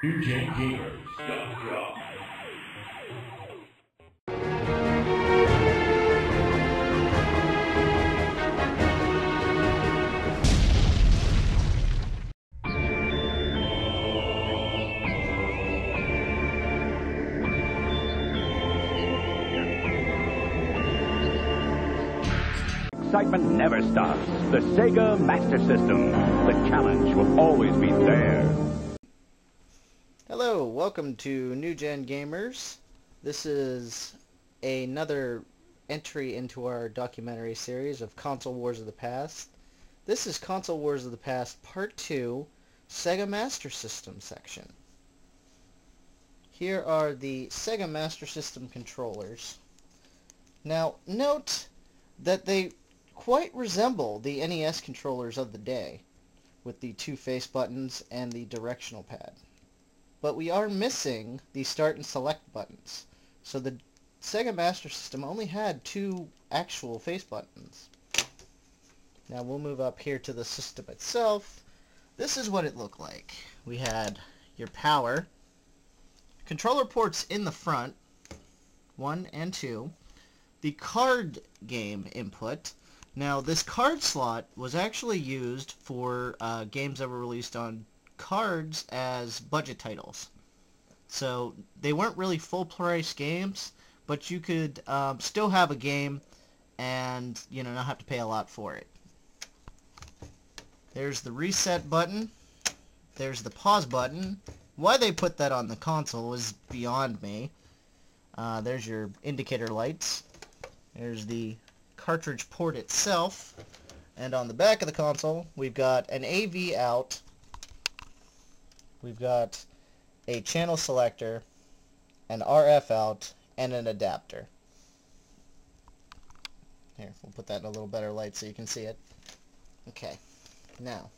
NewGenGamers.com. Excitement never stops. The Sega Master System. The challenge will always be there. Hello, welcome to New Gen Gamers. This is another entry into our documentary series of Console Wars of the Past. This is Console Wars of the Past Part 2, Sega Master System section. Here are the Sega Master System controllers. Now, note that they quite resemble the NES controllers of the day, with the two face buttons and the directional pad. But we are missing the start and select buttons, so the Sega Master System only had two actual face buttons. Now we'll move up here to the system itself. This is what it looked like. We had your power, controller ports in the front, 1 and 2, the card game input. Now this card slot was actually used for games that were released on cards as budget titles. So they weren't really full price games, but you could still have a game and not have to pay a lot for it. There's the reset button. There's the pause button. Why they put that on the console is beyond me. There's your indicator lights. There's the cartridge port itself. And on the back of the console, we've got an AV out. We've got a channel selector, an RF out, and an adapter. Here, we'll put that in a little better light so you can see it. Okay, now,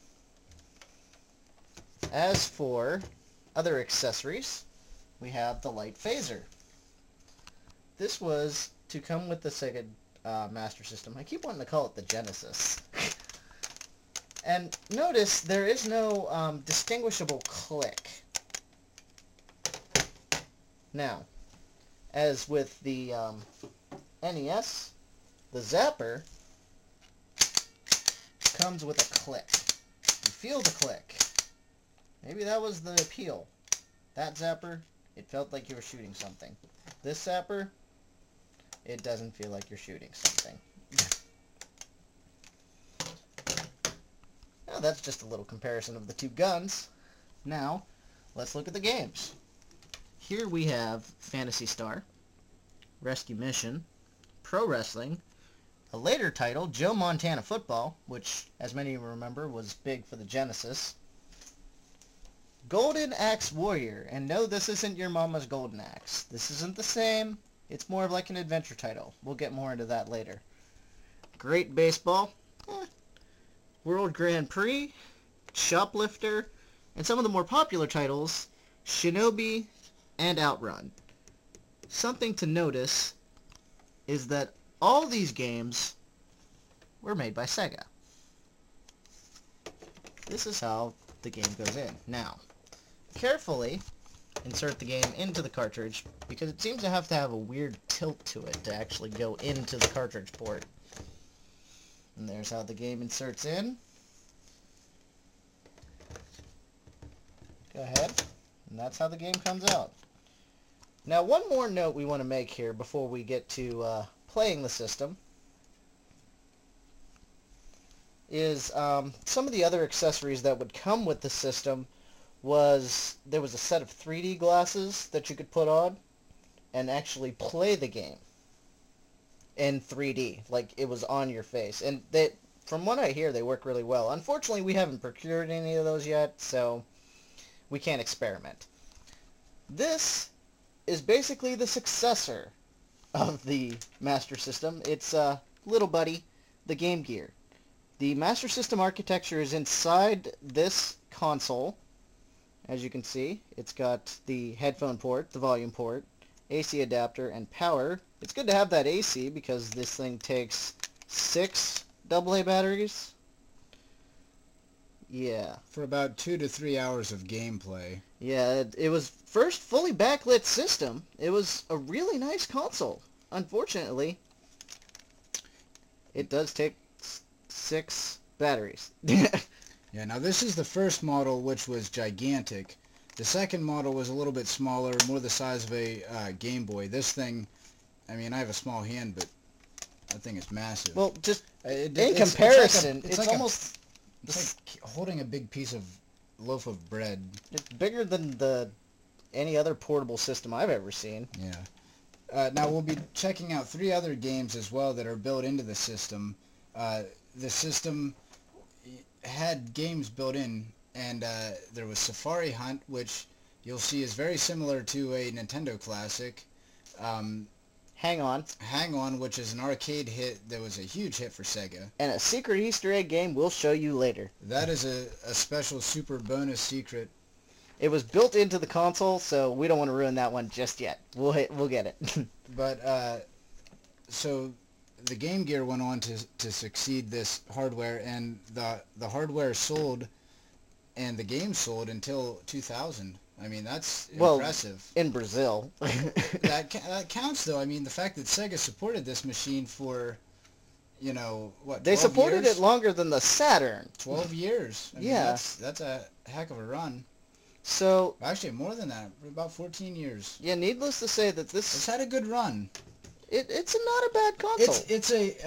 as for other accessories, we have the light phaser. This was to come with the Sega Master System. I keep wanting to call it the Genesis. And notice there is no distinguishable click. Now, as with the NES, the zapper comes with a click. You feel the click. Maybe that was the appeal. That zapper, it felt like you were shooting something. This zapper, it doesn't feel like you're shooting something. Now that's just a little comparison of the two guns. Now, let's look at the games. Here we have Phantasy Star, Rescue Mission, Pro Wrestling, a later title, Joe Montana Football, which, as many of you remember, was big for the Genesis, Golden Axe Warrior, and no, this isn't your mama's Golden Axe. This isn't the same. It's more of like an adventure title. We'll get more into that later. Great Baseball, World Grand Prix, Choplifter, and some of the more popular titles, Shinobi and OutRun. Something to notice is that all these games were made by Sega. This is how the game goes in. Now, carefully insert the game into the cartridge because it seems to have a weird tilt to it to actually go into the cartridge port. And there's how the game inserts in. Go ahead. And that's how the game comes out. Now, one more note we want to make here before we get to playing the system is some of the other accessories that would come with the system was there was a set of 3D glasses that you could put on and actually play the game in 3D, like it was on your face. And they, from what I hear, they work really well. Unfortunately, we haven't procured any of those yet, so we can't experiment. This is basically the successor of the Master System. It's little buddy, the Game Gear. The Master System architecture is inside this console. As you can see, it's got the headphone port, the volume port, AC adapter, and power. It's good to have that AC because this thing takes 6 AA batteries. Yeah. For about 2 to 3 hours of gameplay. Yeah, it was first fully backlit system. It was a really nice console. Unfortunately, it does take 6 batteries. Yeah, now this is the first model, which was gigantic. The second model was a little bit smaller, more the size of a Game Boy. This thing, I mean, I have a small hand, but that thing is massive. Well, just in comparison, it's like almost... It's like holding a big piece of loaf of bread. It's bigger than any other portable system I've ever seen. Yeah. Now we'll be checking out 3 other games as well that are built into the system. The system had games built in, and there was Safari Hunt, which you'll see is very similar to a Nintendo classic. Hang On, which is an arcade hit that was a huge hit for Sega. And a secret Easter egg game we'll show you later. That is a special super bonus secret. It was built into the console, so we don't want to ruin that one just yet. We'll get it. But so the Game Gear went on to succeed this hardware, and the hardware sold and the game sold until 2000. I mean, that's impressive. In Brazil. that counts, though. I mean, the fact that Sega supported this machine for, you know, what, 12 They supported years? it longer than the Saturn. 12 years. I mean, yeah. That's a heck of a run. So... Actually, more than that. About 14 years. Yeah, needless to say that this... It's had a good run. It's not a bad console.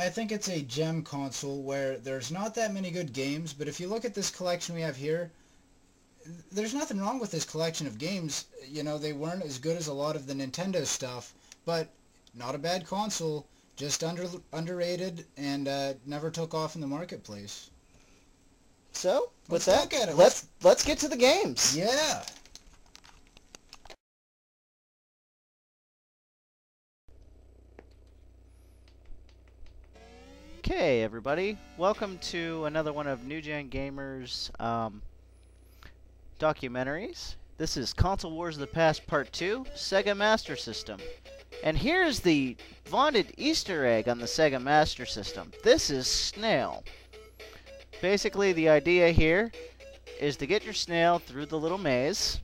I think it's a gem console where there's not that many good games, but if you look at this collection we have here, there's nothing wrong with this collection of games. You know, they weren't as good as a lot of the Nintendo stuff, but not a bad console, just underrated and never took off in the marketplace. So, with Let's that, look at it. let's get to the games. Yeah. Okay, everybody. Welcome to another one of New Gen Gamers documentaries. This is Console Wars of the Past Part 2, Sega Master System. And here's the vaunted Easter egg on the Sega Master System. This is Snail. Basically, the idea here is to get your snail through the little maze.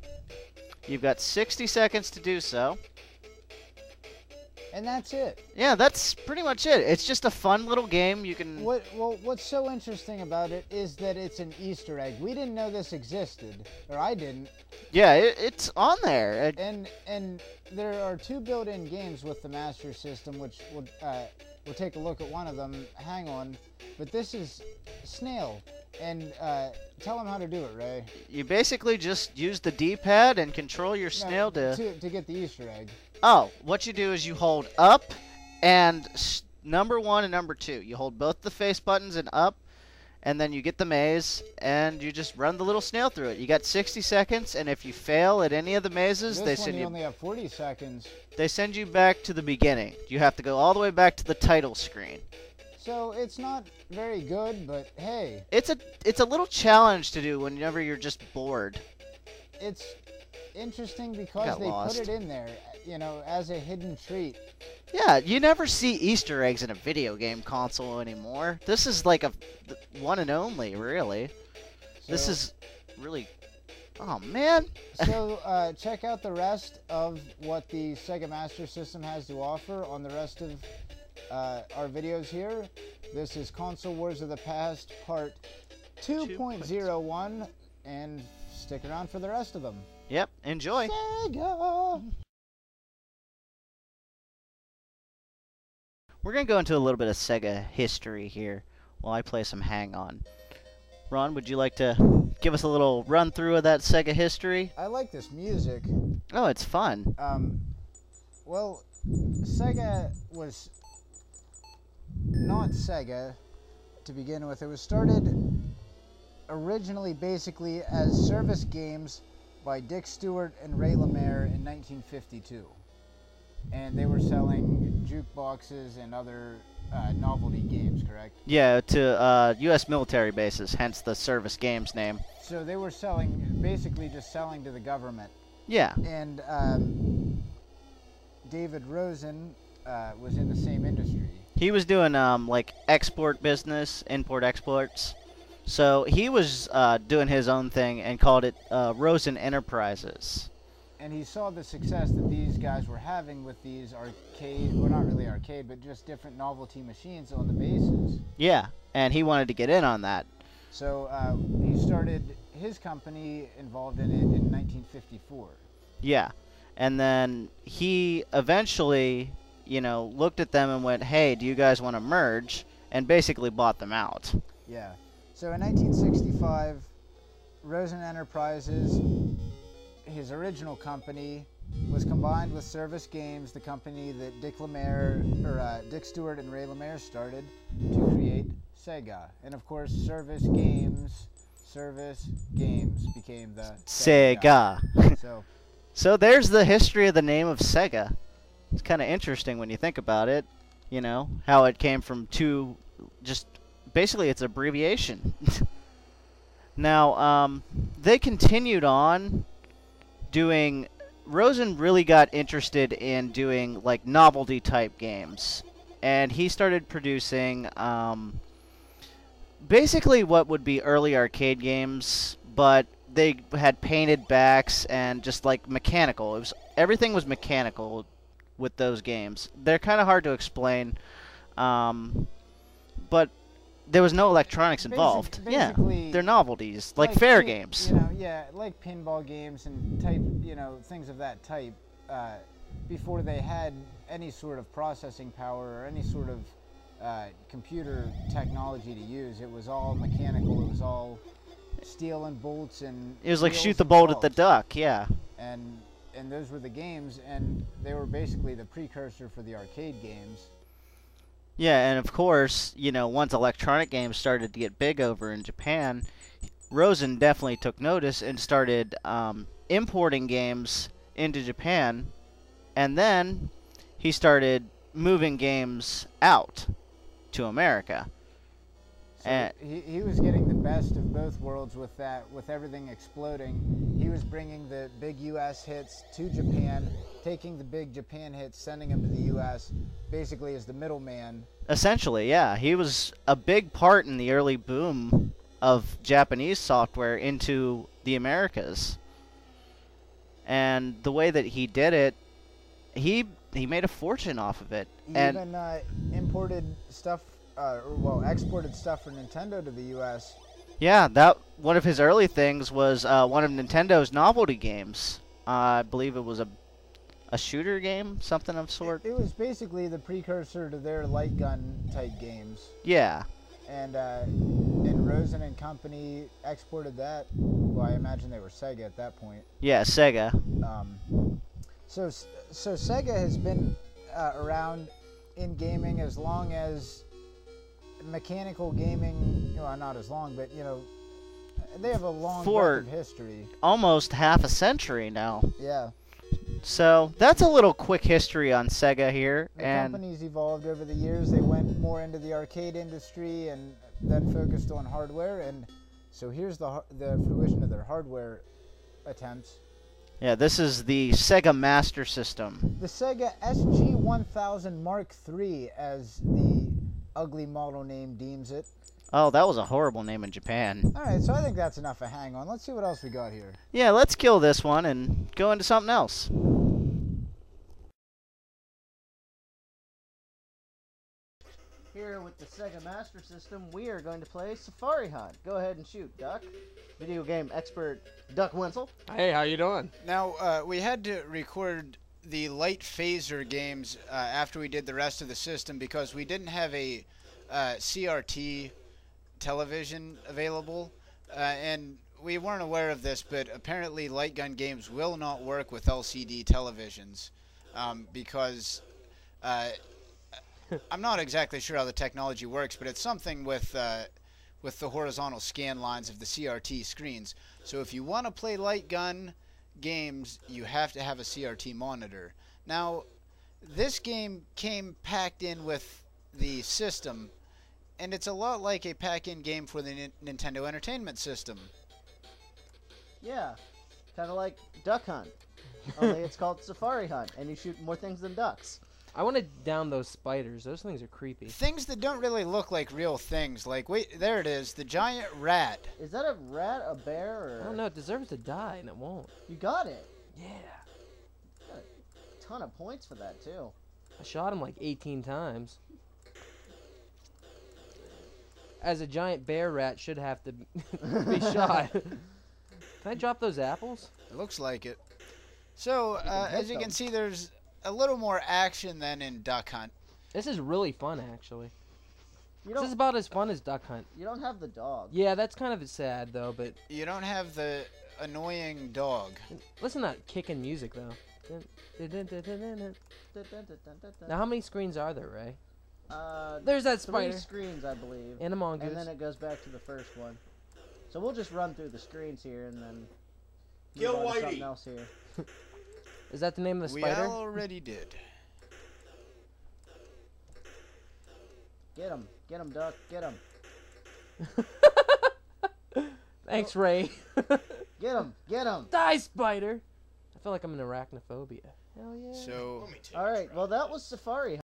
You've got 60 seconds to do so. And that's it. Yeah, that's pretty much it. It's just a fun little game. You can... What's so interesting about it is that it's an Easter egg. We didn't know this existed, or I didn't. Yeah, it's on there. And there are 2 built-in games with the Master System, which we'll take a look at one of them. Hang on. But this is Snail. And tell them how to do it, Ray. You basically just use the D-pad and control your snail to get the Easter egg. Oh, what you do is you hold up and number 1 and number 2. You hold both the face buttons and up, and then you get the maze, and you just run the little snail through it. You got 60 seconds, and if you fail at any of the mazes, they send you... only have 40 seconds. They send you back to the beginning. You have to go all the way back to the title screen. So it's not very good, but hey. It's a little challenge to do whenever you're just bored. It's interesting because they put it in there, you know, as a hidden treat. Yeah, you never see Easter eggs in a video game console anymore. This is like a one and only, really. So, this is really... Oh, man. So, check out the rest of what the Sega Master System has to offer on the rest of our videos here. This is Console Wars of the Past Part 2.01, and stick around for the rest of them. Yep, enjoy. Sega! We're going to go into a little bit of Sega history here while I play some Hang On. Ron, would you like to give us a little run through of that Sega history? I like this music. Oh, it's fun. Well, Sega was not Sega to begin with. It was started originally basically as service games by Dick Stewart and Ray Lemaire in 1952. And they were selling jukeboxes and other novelty games, correct? Yeah, to U.S. military bases, hence the service games name. So they were selling, basically just selling to the government. Yeah. And David Rosen was in the same industry. He was doing like export business, import exports. So he was doing his own thing and called it Rosen Enterprises. And he saw the success that these guys were having with these arcade, well, not really arcade, but just different novelty machines on the bases. Yeah, and he wanted to get in on that. So he started his company involved in it in 1954. Yeah, and then he eventually, looked at them and went, hey, do you guys want to merge? And basically bought them out. Yeah. So in 1965, Rosen Enterprises, his original company, was combined with Service Games, the company that Dick Stewart and Ray Lemire started, to create Sega. And of course, Service Games became the Sega. So there's the history of the name of Sega. It's kind of interesting when you think about it, how it came from two, just basically it's abbreviation. Now, they continued on doing, Rosen really got interested in doing like novelty type games, and he started producing basically what would be early arcade games, but they had painted backs and just like mechanical. Everything was mechanical with those games. They're kind of hard to explain, but there was no electronics involved. Basically, they're novelties, like fair games. Like pinball games and type, things of that type. Before they had any sort of processing power or any sort of computer technology to use, it was all mechanical. It was all steel and bolts and. It was like shoot the bolt at the duck, yeah. And those were the games, and they were basically the precursor for the arcade games. Yeah, and of course, once electronic games started to get big over in Japan, Rosen definitely took notice and started importing games into Japan, and then he started moving games out to America. So he was getting the best of both worlds with that, with everything exploding. He was bringing the big U.S. hits to Japan, taking the big Japan hits, sending them to the U.S., basically as the middleman. Essentially, yeah. He was a big part in the early boom of Japanese software into the Americas. And the way that he did it, he made a fortune off of it. He even imported stuff, exported stuff for Nintendo to the U.S. Yeah, one of his early things was one of Nintendo's novelty games. I believe it was a shooter game, something of sort. It was basically the precursor to their light gun type games. Yeah. And Rosen and Company exported that. Well, I imagine they were Sega at that point. Yeah, Sega. So Sega has been around in gaming as long as mechanical gaming. Well, not as long, but they have a long record of history. Almost half a century now. Yeah. So that's a little quick history on Sega here. The company's evolved over the years. They went more into the arcade industry and then focused on hardware. And so here's the fruition of their hardware attempts. Yeah, this is the Sega Master System. The Sega SG-1000 Mark III, as the ugly model name deems it. Oh, that was a horrible name in Japan. Alright, so I think that's enough of hang on. Let's see what else we got here. Yeah, let's kill this one and go into something else. Here with the Sega Master System, we are going to play Safari Hunt. Go ahead and shoot, Duck. Video game expert Duck Wenzel. Hey, how you doing? Now, we had to record the light phaser games after we did the rest of the system because we didn't have a CRT television available, and we weren't aware of this, but apparently light gun games will not work with LCD televisions because I'm not exactly sure how the technology works, but it's something with the horizontal scan lines of the CRT screens. So if you want to play light gun games, you have to have a CRT monitor. Now, this game came packed in with the system, and it's a lot like a pack-in game for the Nintendo Entertainment System. Yeah, kind of like Duck Hunt, only it's called Safari Hunt, and you shoot more things than ducks. I want to down those spiders. Those things are creepy. Things that don't really look like real things. Like, wait, there it is, the giant rat. Is that a rat, a bear, or? I don't know. It deserves to die, and it won't. You got it. Yeah. Got a ton of points for that too. I shot him like 18 times. As a giant bear rat should have to be shot. Can I drop those apples? It looks like it. So, as you can see, there's a little more action than in Duck Hunt. This is really fun, actually. You This is don't. about as fun as Duck Hunt. You don't have the dog. Yeah, that's kind of sad, though, but You don't have the annoying dog. listen to that kicking music, though. Now, how many screens are there, Ray? There's that 3 spider. screens, I believe. And a mongoose. And then it goes back to the first one. So we'll just run through the screens here and then move on to something else here. Is that the name of the We spider? already did. Get him, duck, get him, Thanks, Ray. get him. Die, spider! I feel like I'm in arachnophobia. Hell yeah. So, All right, well that was Safari.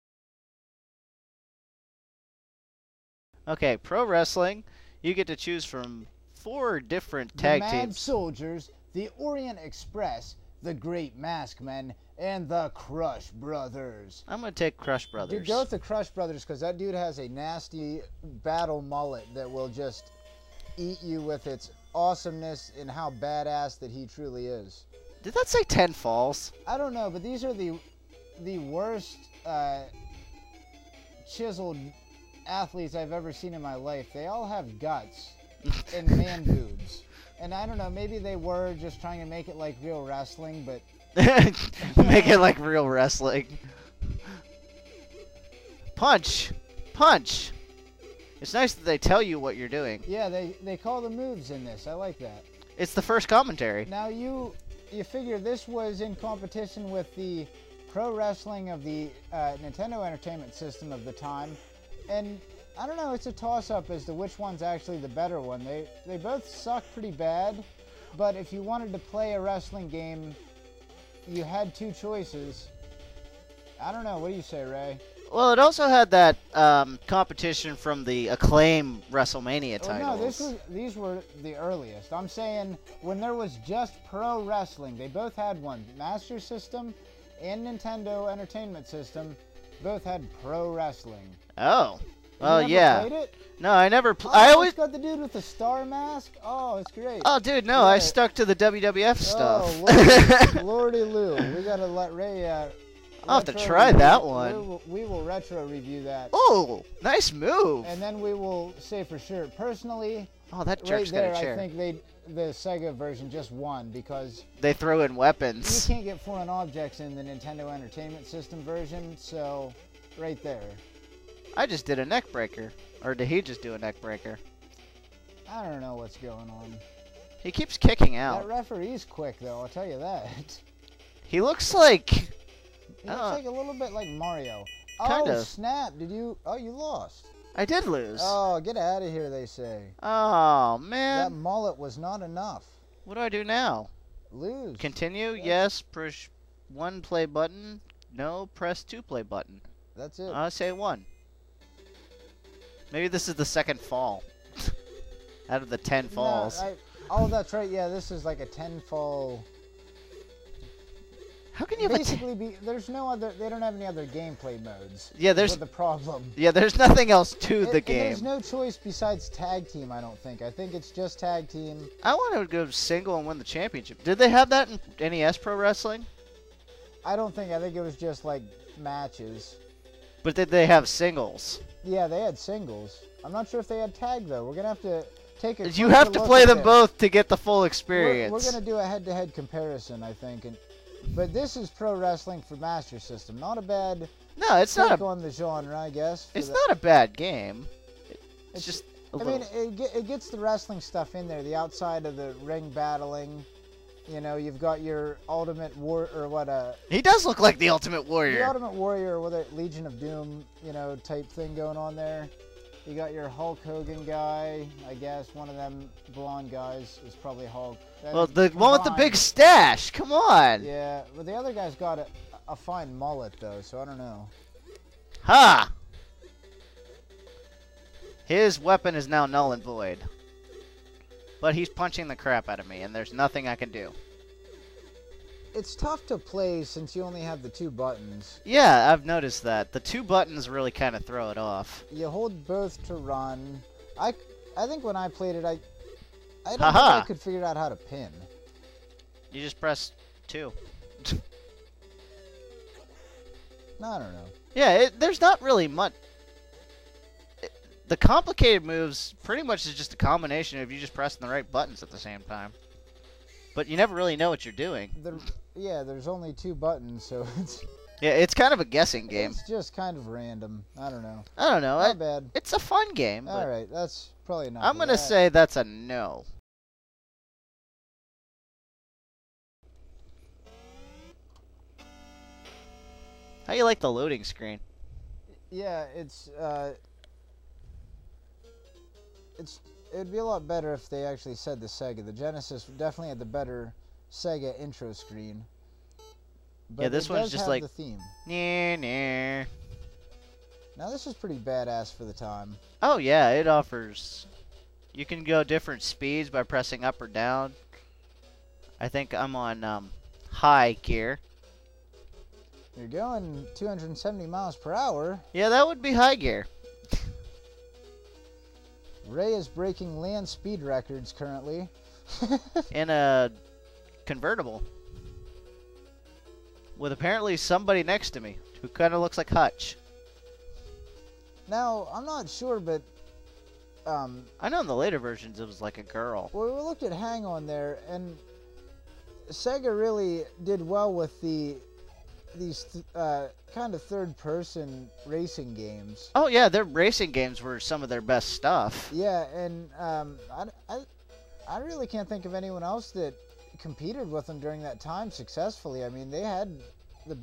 Okay, pro wrestling. You get to choose from 4 different the tag Mad teams. Soldiers, the Orient Express, the Great Maskmen, and the Crush Brothers. I'm gonna take Crush Brothers. Dude, go with the Crush Brothers because that dude has a nasty battle mullet that will just eat you with its awesomeness and how badass that he truly is. Did that say 10 falls? I don't know, but these are the worst chiseled athletes I've ever seen in my life. They all have guts and man boobs. And I don't know, maybe they were just trying to make it like real wrestling, but Make it like real wrestling. Punch! Punch! It's nice that they tell you what you're doing. yeah, they call the moves in this. I like that. It's the first commentary. Now you figure this was in competition with the pro wrestling of the Nintendo Entertainment System of the time, and I don't know, it's a toss-up as to which one's actually the better one. They both suck pretty bad, but if you wanted to play a wrestling game, you had 2 choices. I don't know, what do you say, Ray? Well, it also had that competition from the Acclaim WrestleMania titles. Oh, no, these were the earliest. I'm saying when there was just pro wrestling, they both had one. Master System and Nintendo Entertainment System both had pro wrestling. Oh. You Well, never yeah. played it? No, I never. Oh, I it's always. got the dude with the star mask. Oh, it's great. Oh, dude, no, I Yeah. stuck to the WWF stuff. Oh, Lordy Lou. We gotta let Ray. I'll have to retro try review- that one. We will retro review that, Oh, nice move. and then we will say for sure. Personally, Oh, that right jerk's got there, a I chair. think the Sega version just won because They throw in you weapons. can't get foreign objects in the Nintendo Entertainment System version. So, right there. I just did a neck breaker. Or did he just do a neck breaker? I don't know what's going on. He keeps kicking That out. referee's quick though. I'll tell you that. He looks like. He looks like a little bit like Mario. Kind Oh of. snap! Did you? Oh, you lost. I did lose. Oh, get out of here! They say Oh, that man. mullet was not enough. What do I do now? Lose. Continue? Yes. Push 1 play button. No. Press 2 play button. That's it. I say 1. Maybe this is the second fall. Out of the 10 falls. No, oh, that's right. Yeah, this is like a 10 fall. How can you have a Basically, there's no other. They don't have any other gameplay modes. Yeah, That's there's the problem. yeah, there's nothing else to the And game. there's no choice besides tag team. I don't think. I think it's just tag team. I want to go single and win the championship. Did they have that in NES Pro Wrestling? I don't think. I think it was just like matches. But did they have singles? Yeah, they had singles. I'm not sure if they had tag though. We're gonna have to take a. You closer have to look play at them this. both to get the full experience. We're gonna do a head-to-head comparison, I think. But this is pro wrestling for Master System. Not a bad No, it's not take a. on the genre, I guess. for It's the- not a bad game. It's It's- just. A I little. mean, it gets the wrestling stuff in there. The outside of the ring battling. You know, you've got your Ultimate War or what He does look like the Ultimate the Warrior. Ultimate Warrior or what a Legion of Doom, you know, type thing going on there. You got your Hulk Hogan guy, I guess. One of them blonde guys is probably Hulk. That Well, is the one with the combined. big stash. Come on. Yeah, but the other guy's got a fine mullet, though, so I don't know. Ha! His weapon is now null and void. But he's punching the crap out of me, and there's nothing I can do. It's tough to play since you only have the 2 buttons. Yeah, I've noticed that. The 2 buttons really kind of throw it off. You hold both to run. I think when I played it, I don't think Haha. I could figure out how to pin. You just press 2. No, I don't know. Yeah, there's not really much. The complicated moves pretty much is just a combination of you just pressing the right buttons at the same time. But you never really know what you're doing. Yeah, there's only 2 buttons, so it's... Yeah, it's kind of a guessing game. It's just kind of random. I don't know. I don't know. Not bad. It's a fun game. But Alright, that's probably not I'm going to say that's a no. How you like the loading screen? Yeah, it'd be a lot better if they actually said the Sega. The Genesis definitely had the better Sega intro screen. But Yeah, this it one's does just have like- the theme. Nah. Now this is pretty badass for the time. Oh yeah, it offers. You can go different speeds by pressing up or down. I think I'm on high gear. You're going 270 miles per hour. Yeah, that would be high gear. Ray is breaking land speed records currently. In a convertible. With apparently somebody next to me who kind of looks like Hutch. Now, I'm not sure, but I know in the later versions it was like a girl. well, we looked at Hang On there, and Sega really did well with these kind of third-person racing games. Oh yeah, their racing games were some of their best stuff. Yeah, and I really can't think of anyone else that competed with them during that time successfully. I mean, they had the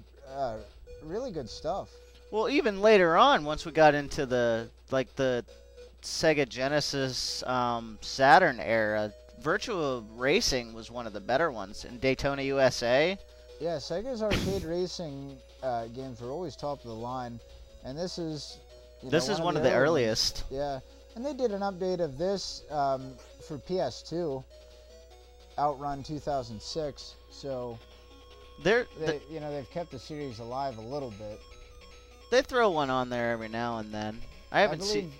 really good stuff. Well, even later on, once we got into the Sega Genesis Saturn era, Virtua Racing was one of the better ones in Daytona, USA. Yeah, Sega's arcade racing games were always top of the line, and this is One of the early earliest. ones. Yeah, and they did an update of this for PS2, OutRun 2006. So they've kept the series alive a little bit. They throw one on there every now and then. I haven't seen.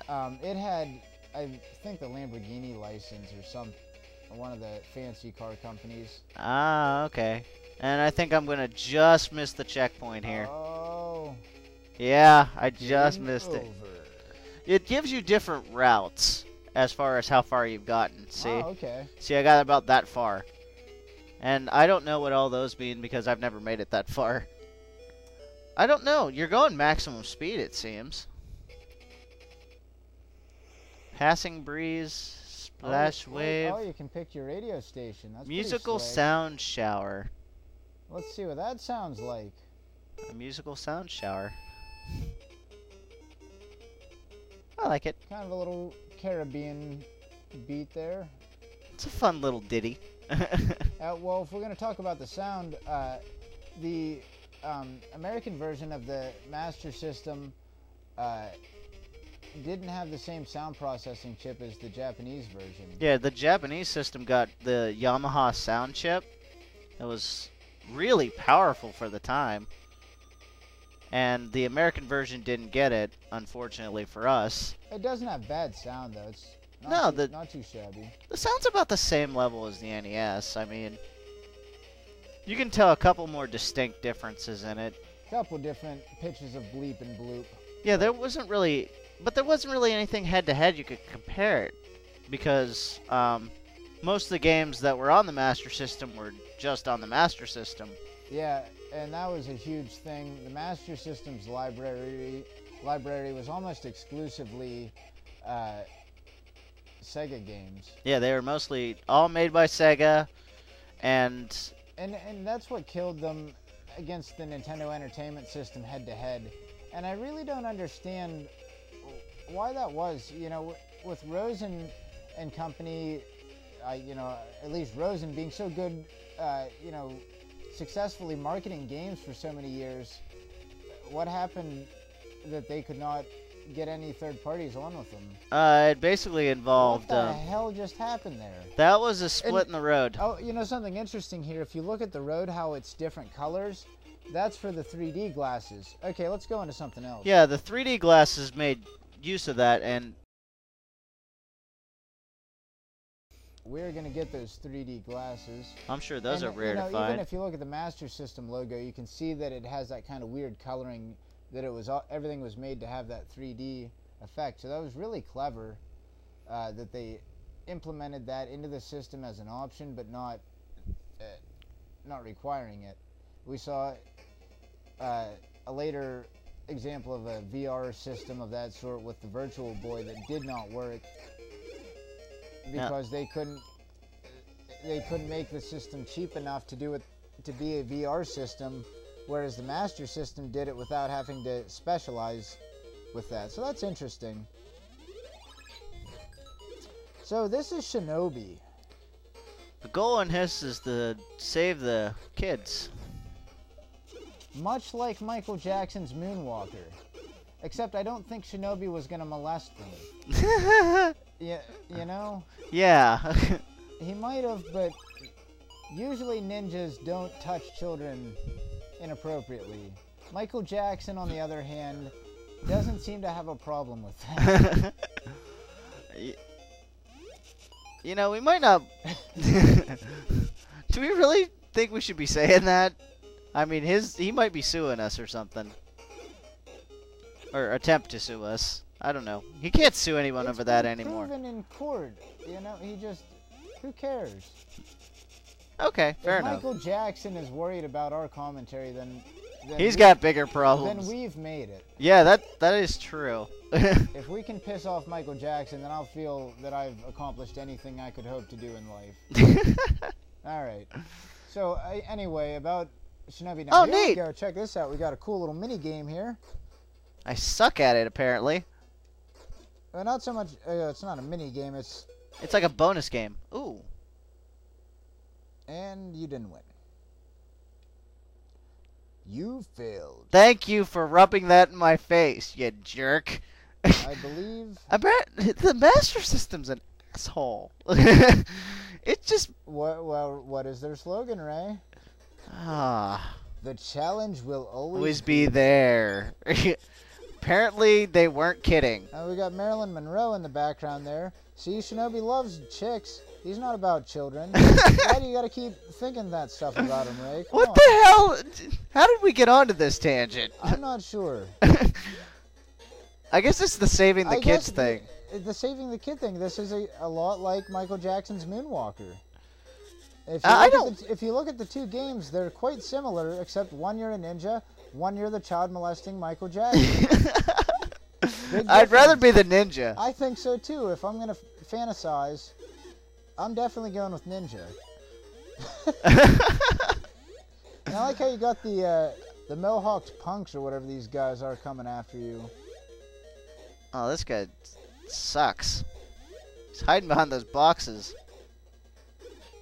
It had, I think, the Lamborghini license or one of the fancy car companies. Ah, okay. And I think I'm gonna just miss the checkpoint here. Oh. Yeah, I just Game missed it. over. It gives you different routes as far as how far you've gotten. See? Oh, okay. See, I got about that far. And I don't know what all those mean because I've never made it that far. I don't know. You're going maximum speed, it seems. Passing breeze, splash wave, Oh, you can pick your radio station. That's pretty musical slick. sound shower. Let's see what that sounds like. A musical sound shower. I like it. Kind of a little Caribbean beat there. It's a fun little ditty. Well, if we're going to talk about the sound, the American version of the Master System didn't have the same sound processing chip as the Japanese version. Yeah, the Japanese system got the Yamaha sound chip. It was really powerful for the time. And the American version didn't get it, unfortunately for us. It doesn't have bad sound, though. It's not too shabby. The sound's about the same level as the NES. I mean, you can tell a couple more distinct differences in it. Couple different pitches of bleep and bloop. Yeah, there wasn't really anything head-to-head you could compare it. Because most of the games that were on the Master System were just on the Master System. Yeah, and that was a huge thing. The Master System's library was almost exclusively Sega games. Yeah, they were mostly all made by Sega, and that's what killed them against the Nintendo Entertainment System head-to-head. And I really don't understand why that was. You know, with Rosen and company, at least Rosen being so good, successfully marketing games for so many years, what happened that they could not get any third parties on with them? It basically involved. What the hell just happened there? That was a split in the road. Oh, you know something interesting here? If you look at the road, how it's different colors, that's for the 3D glasses. Okay, let's go into something else. Yeah, the 3D glasses made use of that, and we're going to get those 3D glasses. I'm sure those are rare you know, to find. Even if you look at the Master System logo, you can see that it has that kind of weird coloring, that it was everything was made to have that 3D effect. So that was really clever that they implemented that into the system as an option, but not requiring it. We saw a later example of a VR system of that sort with the Virtual Boy that did not work because they couldn't make the system cheap enough to do it to be a VR system, whereas the Master System did it without having to specialize with that. So that's interesting. So this is Shinobi. The goal in his is to save the kids. Much like Michael Jackson's Moonwalker. Except I don't think Shinobi was going to molest them. Yeah, you know? Yeah. He might have, but usually ninjas don't touch children inappropriately. Michael Jackson, on the other hand, doesn't seem to have a problem with that. You know, we might not... Do we really think we should be saying that? I mean, he might be suing us or something. Or attempt to sue us. I don't know. He can't sue anyone over that anymore. It's proven in court. You know, he just... Who cares? Okay, fair if enough. Michael Jackson is worried about our commentary, then he's got bigger problems. Then we've made it. Yeah, that is true. If we can piss off Michael Jackson, then I'll feel that I've accomplished anything I could hope to do in life. All right. So anyway, about Shinobi. Now, here neat. we go. Check this out. We got a cool little mini game here. I suck at it, apparently. Well, not so much. It's not a mini game. It's like a bonus game. Ooh. And you didn't win. You failed. Thank you for rubbing that in my face, you jerk. I believe. I bet the Master System's an asshole. It just. What is their slogan, Ray? Ah. The challenge will Always be there. Apparently, they weren't kidding. We got Marilyn Monroe in the background there. See, Shinobi loves chicks. He's not about children. Why do you gotta keep thinking that stuff about him, Ray? Come what on. the hell? How did we get onto this tangent? I'm not sure. I guess it's the saving the kids thing. The saving the kid thing. This is a lot like Michael Jackson's Moonwalker. If you look at the two games, they're quite similar, except one you're a ninja, one you're the child molesting Michael Jackson. I'd rather be the ninja. I think so too. If I'm gonna fantasize, I'm definitely going with ninja. And I like how you got the mohawked punks or whatever these guys are coming after you. Oh, this guy sucks. He's hiding behind those boxes.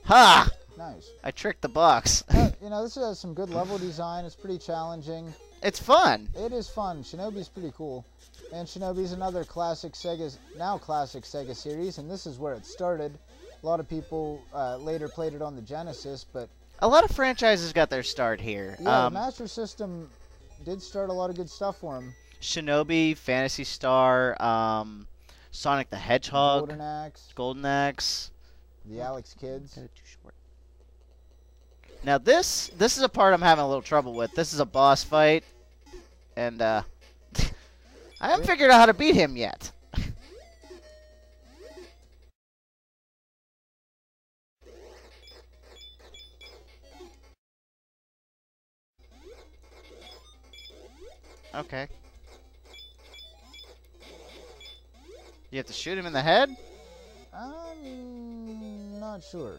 Ha! Nice. I tricked the box. You know, this has some good level design. It's pretty challenging. It's fun. It is fun. Shinobi's pretty cool. And Shinobi's another classic Sega series, and this is where it started. A lot of people later played it on the Genesis, but... A lot of franchises got their start here. Yeah, the Master System did start a lot of good stuff for him. Shinobi, Phantasy Star, Sonic the Hedgehog, Golden Axe, the Alex Kids. Now this is a part I'm having a little trouble with. This is a boss fight, and I haven't figured out how to beat him yet. Okay. You have to shoot him in the head? I'm not sure.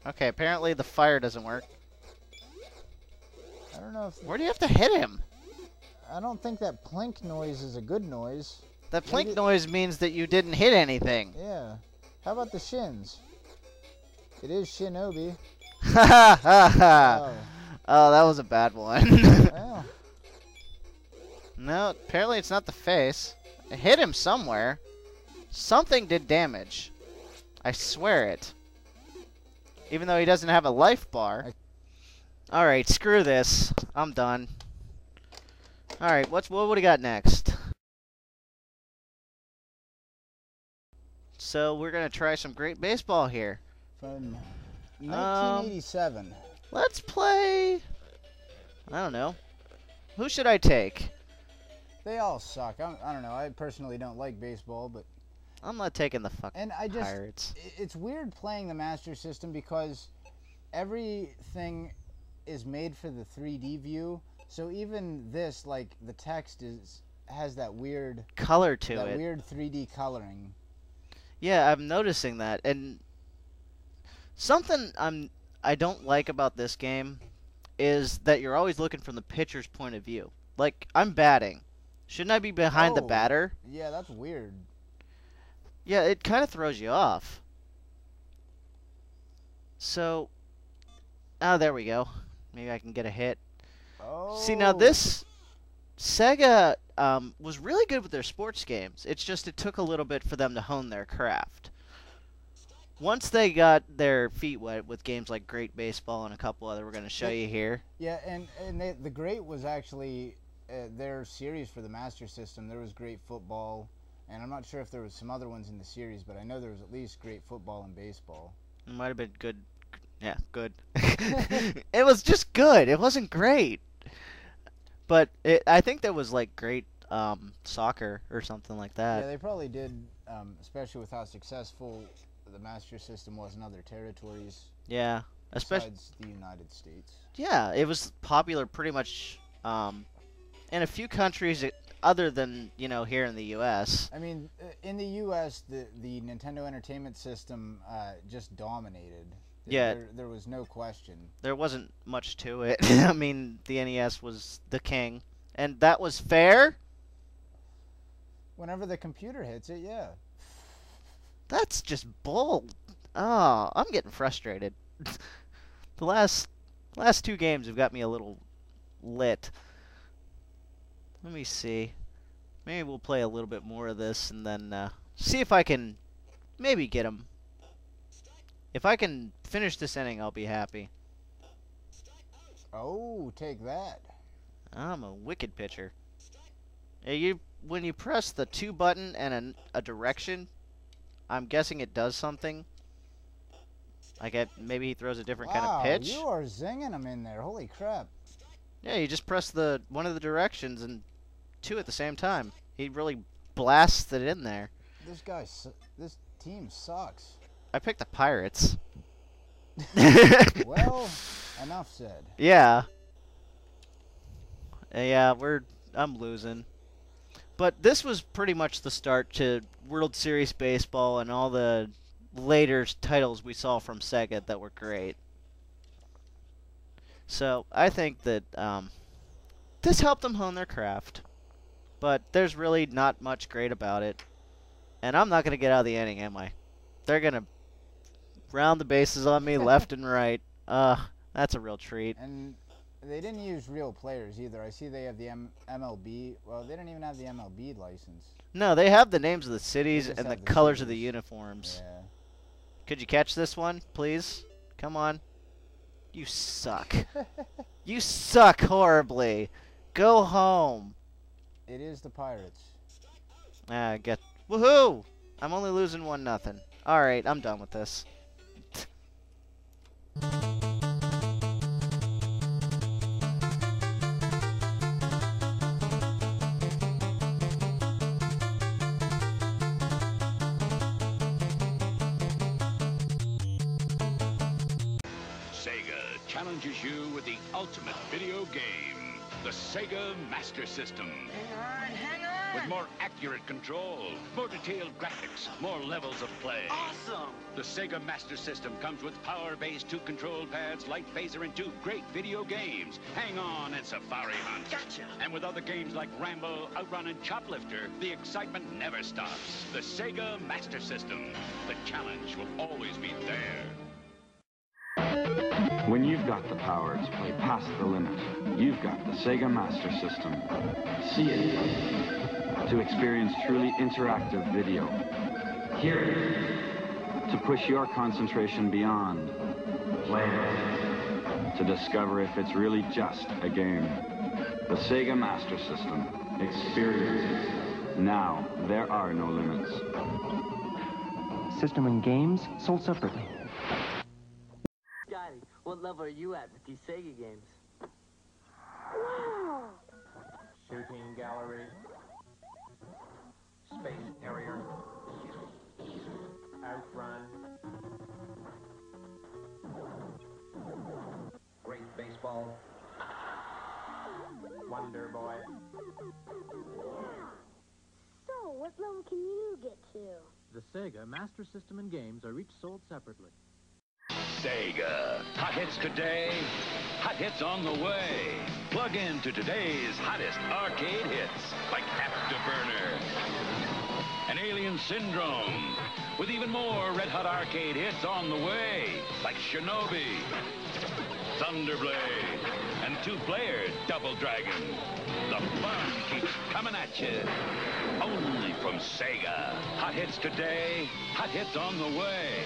Okay, apparently the fire doesn't work. I don't know if... Where do you have to hit him? I don't think that plink noise is a good noise. That plink Maybe- noise means that you didn't hit anything. Yeah. How about the shins? It is Shinobi. Ha ha ha! Oh. Oh, that was a bad one. Well, No, apparently it's not the face. It hit him somewhere. Something did damage. I swear it. Even though he doesn't have a life bar. Alright, screw this. I'm done. Alright, what do we got next? So we're gonna try some great baseball here. from 1987. Let's play... I don't know. Who should I take? They all suck. I don't know. I personally don't like baseball, but I'm not taking the fucking and I just Pirates. it's weird playing the Master System because everything is made for the 3D view. So even this, like the text has that weird Color to it. weird 3D coloring. Yeah, I'm noticing that, and something I don't like about this game is that you're always looking from the pitcher's point of view. Like, I'm batting. Shouldn't I be behind the Oh. batter? Yeah, that's weird. Yeah, it kind of throws you off. So, oh, there we go. Maybe I can get a hit. Oh. See, now this Sega was really good with their sports games. It's just it took a little bit for them to hone their craft. Once they got their feet wet with games like Great Baseball and a couple other we're going to show you here. Yeah, and the Great was actually their series for the Master System. There was Great Football, and I'm not sure if there was some other ones in the series, but I know there was at least Great Football and Baseball. It might have been good. Yeah, good. It was just good. It wasn't great. But I think there was like great soccer or something like that. Yeah, they probably did, especially with how successful the Master System was in other territories Yeah, especially. besides the United States. Yeah, it was popular pretty much in a few countries other than here in the U.S. I mean, in the U.S., the Nintendo Entertainment System just dominated. Yeah. There was no question. There wasn't much to it. I mean, the NES was the king, and that was fair. Whenever the computer hits it, yeah. That's just bull. Oh, I'm getting frustrated. The last two games have got me a little lit. Let me see. Maybe we'll play a little bit more of this and then see if I can maybe get him. If I can finish this inning, I'll be happy. Oh, take that. I'm a wicked pitcher. When you press the 2 button and a direction, I'm guessing it does something. Like maybe he throws a different kind of pitch. You are zinging them in there. Holy crap. Yeah, you just press one of the directions and 2 at the same time. He really blasts it in there. This team sucks. I picked the Pirates. Well, enough said. Yeah. Yeah, I'm losing. But this was pretty much the start to World Series Baseball and all the later titles we saw from Sega that were great. So I think that this helped them hone their craft. But there's really not much great about it. And I'm not going to get out of the inning, am I? They're going to round the bases on me left and right. That's a real treat. And they didn't use real players either. I see they have the MLB. Well, they don't even have the MLB license. No, they have the names of the cities just and the have the colors of the cities. uniforms. Yeah. Could you catch this one, please? Come on. You suck. You suck horribly. Go home. It is the Pirates. Woohoo! I'm only losing 1-0. Alright, I'm done with this. Sega challenges you with the ultimate video game. the Sega Master System. Hang on! With more accurate control, more detailed graphics, more levels of play. Awesome! The Sega Master System comes with power-based 2 control pads, light phaser, and 2 great video games, Hang On and Safari Hunt. Gotcha! And with other games like Rambo, OutRun, and Choplifter, the excitement never stops. The Sega Master System. The challenge will always be there. When you've got the power to play past the limit, you've got the Sega Master System. See it. To experience truly interactive video. Hear it. To push your concentration beyond. Play it. To discover if it's really just a game. The Sega Master System. Experience it. Now, there are no limits. System and games sold separately. Scotty, what level are you at with these Sega games? Shooting gallery. Space Harrier. OutRun. Great Baseball. Wonder Boy. So, what level can you get to? The Sega Master System and games are each sold separately. Sega. Hot hits today, hot hits on the way. Plug into today's hottest arcade hits, like Afterburner and Alien Syndrome, with even more red-hot arcade hits on the way, like Shinobi, Thunderblade, and 2-player Double Dragon. The fun keeps coming at you, only from Sega. Hot hits today, hot hits on the way.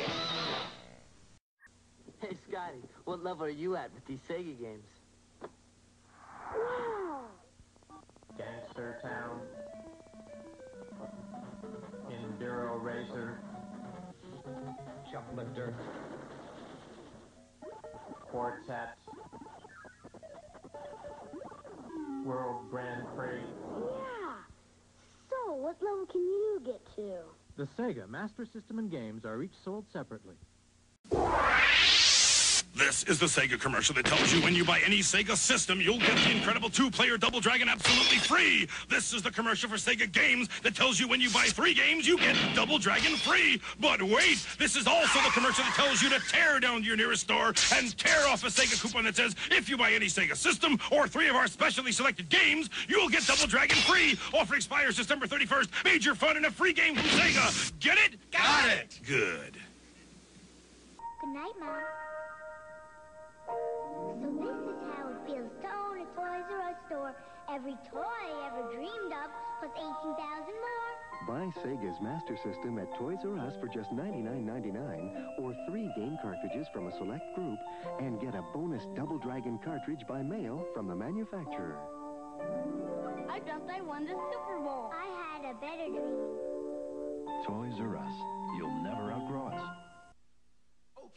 Hey, Scotty, what level are you at with these Sega games? Gangster Town. Enduro Racer. Choplifter. Quartet. World Grand Prix. Yeah! So, what level can you get to? The Sega Master System and games are each sold separately. This is the Sega commercial that tells you when you buy any Sega system, you'll get the incredible 2-player Double Dragon absolutely free. This is the commercial for Sega games that tells you when you buy 3 games, you get Double Dragon free. But wait, this is also the commercial that tells you to tear down to your nearest store and tear off a Sega coupon that says, if you buy any Sega system or 3 of our specially selected games, you'll get Double Dragon free. Offer expires December 31st. Major fun and a free game from Sega. Get it? Got it. Good. Good night, Mom. So this is how it feels to own a Toys R Us store. Every toy ever dreamed of, plus 18,000 more. Buy Sega's Master System at Toys R Us for just $99.99 or 3 game cartridges from a select group and get a bonus Double Dragon cartridge by mail from the manufacturer. I dreamt I won the Super Bowl. I had a better dream. Toys R Us. You'll never outgrow us.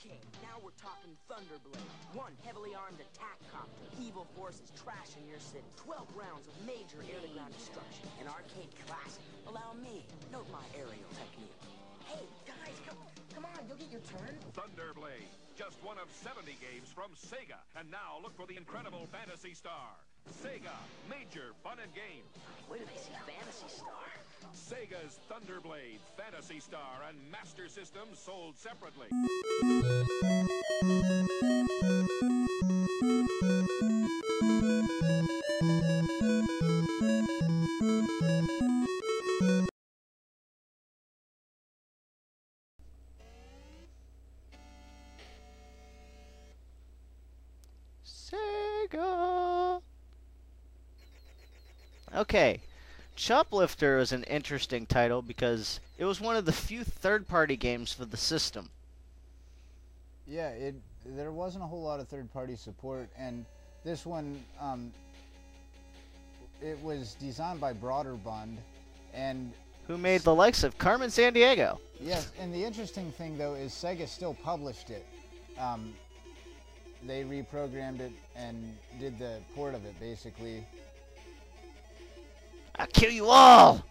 Okay, now we're talking Thunderblade. 1 heavily armed attack copter. Evil forces trashing your city. 12 rounds of major air-to-ground destruction. An arcade classic. Allow me. Note my aerial technique. Hey, guys, come on, you'll get your turn. Thunderblade. Just one of 70 games from Sega. And now look for the incredible Phantasy Star. Sega. Major fun and games. Where do they see Phantasy Star? Sega's Thunderblade, Phantasy Star, and Master System sold separately. Sega. Okay. Choplifter is an interesting title because it was one of the few third-party games for the system. Yeah, there wasn't a whole lot of third-party support, and this one, it was designed by Broderbund, and who made the likes of Carmen Sandiego. Yes, and the interesting thing though is Sega still published it. They reprogrammed it and did the port of it basically. I'll kill you all!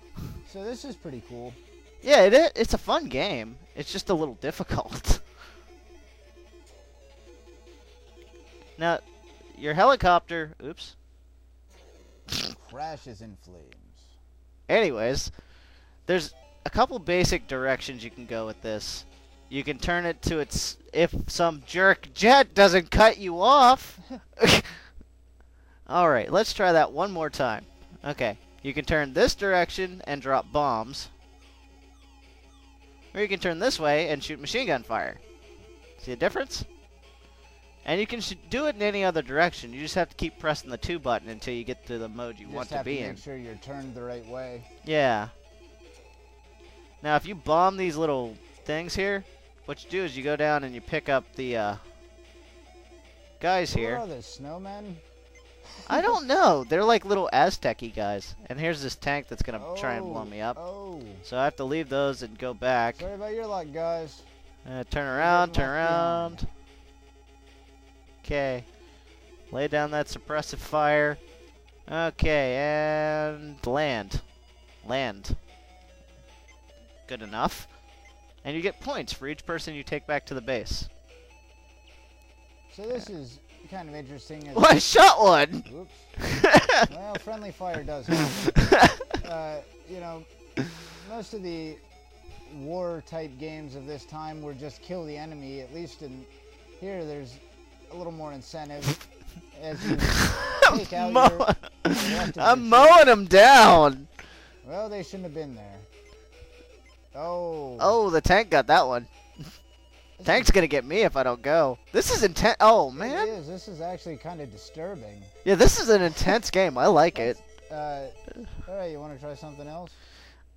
So this is pretty cool. Yeah, it's a fun game. It's just a little difficult. Now, your helicopter... Oops. crashes in flames. Anyways, there's a couple basic directions you can go with this. You can turn it to its... if some jerk jet doesn't cut you off. Alright, let's try that one more time. Okay, you can turn this direction and drop bombs. Or you can turn this way and shoot machine gun fire. See the difference? And you can do it in any other direction. You just have to keep pressing the 2 button until you get to the mode you want to be in. Make sure you're turned the right way. Yeah. Now, if you bomb these little things here, what you do is you go down and you pick up the guys here. What are those, snowmen? I don't know. They're like little Aztec-y guys. And here's this tank that's going to try and blow me up. Oh. So I have to leave those and go back. Sorry about your luck, guys. Turn around, turn around. Okay. Lay down that suppressive fire. Okay, and land. Land. Good enough. And you get points for each person you take back to the base. So this is kind of interesting. Well, I shot one! Oops. Well, friendly fire does happen. You know, most of the war-type games of this time were just kill the enemy. At least in here, there's a little more incentive as you take out your I'm mowing them down! Well, they shouldn't have been there. Oh. Oh, the tank got that one. Tank's gonna get me if I don't go. This is intense. Oh, man. It is. This is actually kind of disturbing. Yeah, this is an intense game. I like it. Alright, you want to try something else?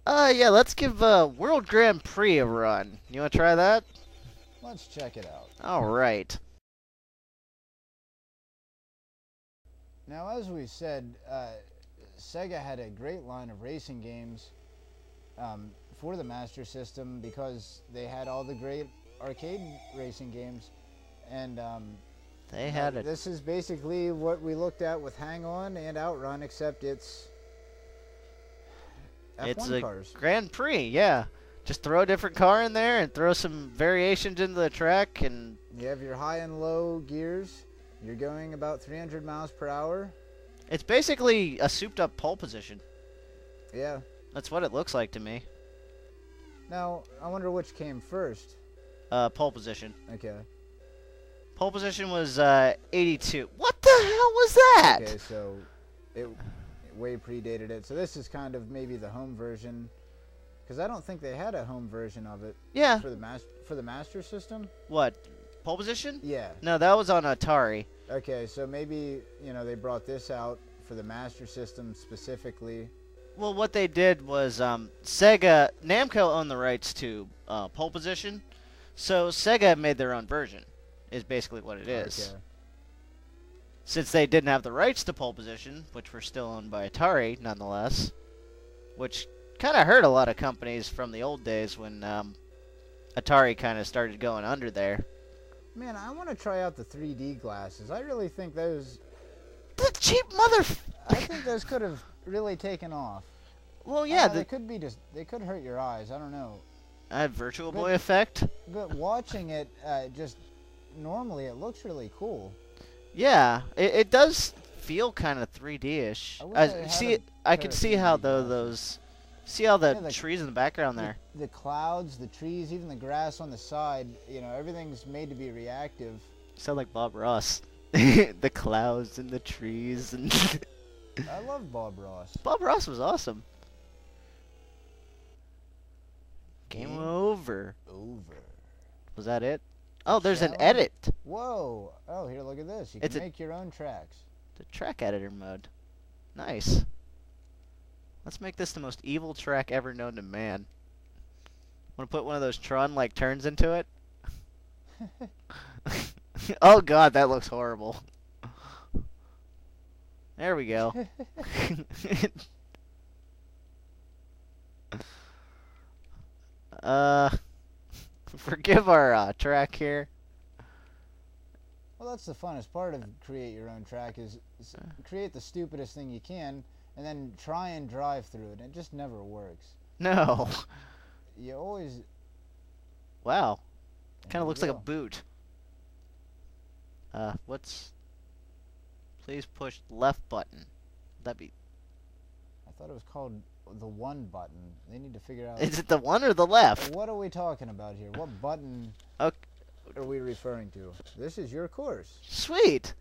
Yeah, let's give World Grand Prix a run. You want to try that? Let's check it out. Alright. Now, as we said, Sega had a great line of racing games for the Master System because they had all the great arcade racing games. And they had it. This is basically what we looked at with Hang On and OutRun, except it's F1 cars. Grand Prix, yeah. Just throw a different car in there and throw some variations into the track, and you have your high and low gears. You're going about 300 miles per hour. It's basically a souped-up pole position. Yeah. That's what it looks like to me. Now, I wonder which came first. Pole position. Okay. Pole position was 82. What the hell was that? Okay, so it way predated it. So this is kind of maybe the home version, because I don't think they had a home version of it. Yeah. For the Master System. What? Pole position? Yeah. No, that was on Atari. Okay, so maybe they brought this out for the Master System specifically. Well, what they did was Sega, Namco owned the rights to pole position, so Sega made their own version. Is basically what it is. Okay. Since they didn't have the rights to pole position, which were still owned by Atari, nonetheless, which kind of hurt a lot of companies from the old days when Atari kind of started going under there. Man, I want to try out the 3D glasses. I really think those... The cheap mother... I think those could have really taken off. Well, yeah. They could be they could hurt your eyes. I don't know. Virtual Boy effect? But watching it just normally, it looks really cool. Yeah, it does feel kind of 3D-ish. I can see how those... See all the trees in the background there. The clouds, the trees, even the grass on the side, everything's made to be reactive. You sound like Bob Ross. The clouds and the trees and... I love Bob Ross. Bob Ross was awesome. Game over. Was that it? Oh, there's an edit. Whoa. Oh, here, look at this. You can make your own tracks. The track editor mode. Nice. Let's make this the most evil track ever known to man. Want to put one of those Tron-like turns into it? Oh god, that looks horrible. There we go. Forgive our track here. Well, that's the funnest part of create your own track is create the stupidest thing you can and then try and drive through it. It just never works. No. You always... Wow. Kind of looks like a boot. Please push left button. That'd be... thought it was called the one button. They need to figure out... Is it the one or the left? What are we talking about here? What button are we referring to? This is your course. Sweet.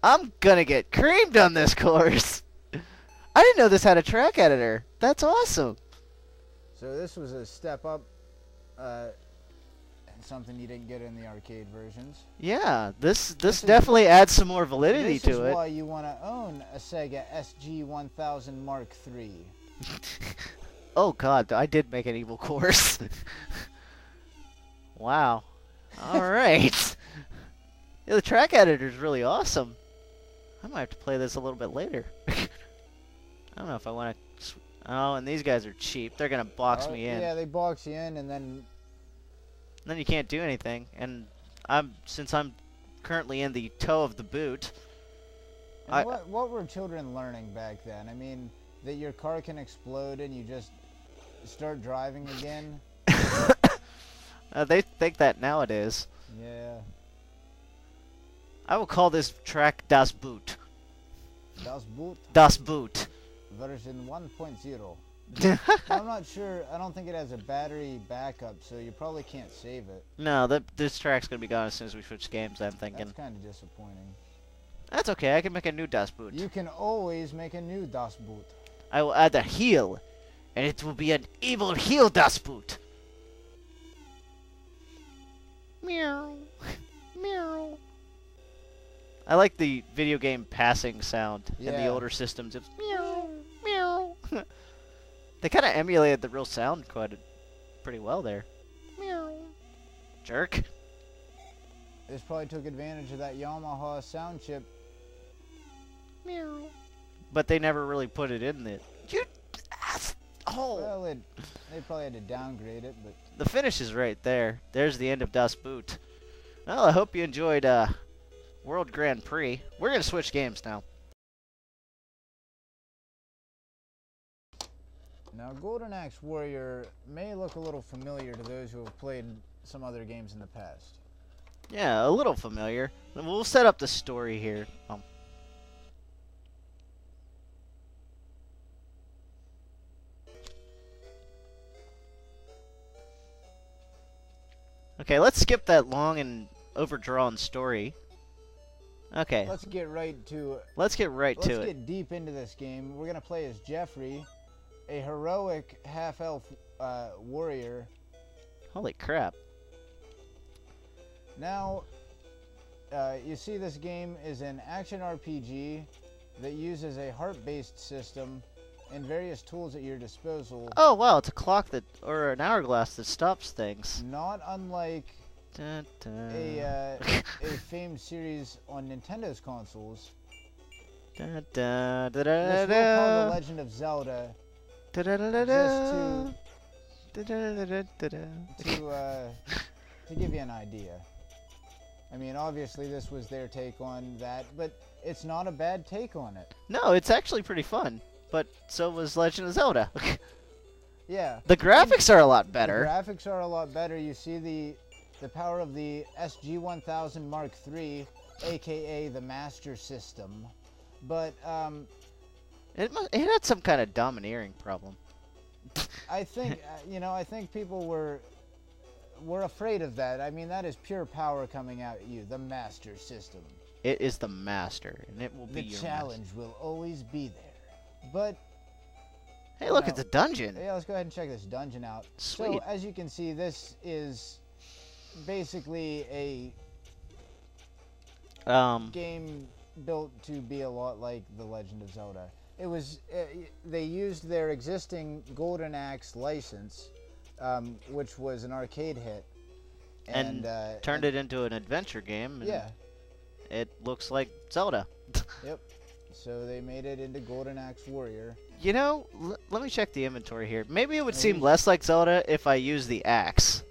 I'm gonna get creamed on this course. I didn't know this had a track editor. That's awesome. So this was a step up, something you didn't get in the arcade versions. Yeah, this definitely adds some more validity to it. This is why you want to own a Sega SG-1000 Mark III. Oh god, I did make an evil course. Wow. Alright. Yeah, the track editor is really awesome. I might have to play this a little bit later. I don't know if I want to... Oh, and these guys are cheap. They're going to box me in. Yeah, they box you in, and then you can't do anything. And since I'm currently in the toe of the boot... what were children learning back then? I mean, that your car can explode and you just start driving again? They think that nowadays. Yeah. I will call this track Das Boot. Das Boot? Das Boot. Version 1.0. I'm not sure. I don't think it has a battery backup, so you probably can't save it. No, this track's going to be gone as soon as we switch games, I'm thinking. That's kind of disappointing. That's okay. I can make a new Das Boot. You can always make a new Das Boot. I will add a heel, and it will be an evil heel Das Boot. Meow. Meow. I like the video game passing sound in the older systems. It's meow, meow. They kind of emulated the real sound pretty well there. Meow. Jerk. This probably took advantage of that Yamaha sound chip. Meow. But they never really put it in the... You asshole! Well, they probably had to downgrade it, but... The finish is right there. There's the end of Das Boot. Well, I hope you enjoyed World Grand Prix. We're going to switch games now. Now, Golden Axe Warrior may look a little familiar to those who have played some other games in the past. Yeah, a little familiar. We'll set up the story here. Okay, let's skip that long and overdrawn story. Okay. Let's get right to it. Let's get deep into this game. We're going to play as Jeffrey, a heroic half-elf warrior. Holy crap. Now, you see this game is an action RPG that uses a heart-based system and various tools at your disposal. Oh, wow, it's a clock or an hourglass that stops things. Not unlike dun, dun. a famed series on Nintendo's consoles. Dun, dun, da, da, this da, will call The Legend of Zelda. Da, da, da, da, to give you an idea. I mean, obviously this was their take on that, but it's not a bad take on it. No, it's actually pretty fun. But so was Legend of Zelda. Yeah. The graphics are a lot better. The graphics are a lot better. You see the power of the SG-1000 Mark III, aka the Master System. But it had some kind of domineering problem. I think I think people were afraid of that. I mean, that is pure power coming out at you. The Master System. It is the master, and it will be your master. The challenge will always be there. But hey, look, it's a dungeon. Yeah, let's go ahead and check this dungeon out. Sweet. So, as you can see, this is basically a game built to be a lot like The Legend of Zelda. It was they used their existing Golden Axe license, which was an arcade hit, and turned it into an adventure game. Yeah. It looks like Zelda. Yep. So they made it into Golden Axe Warrior. You know, let me check the inventory here. Maybe it would seem less like Zelda if I use the axe.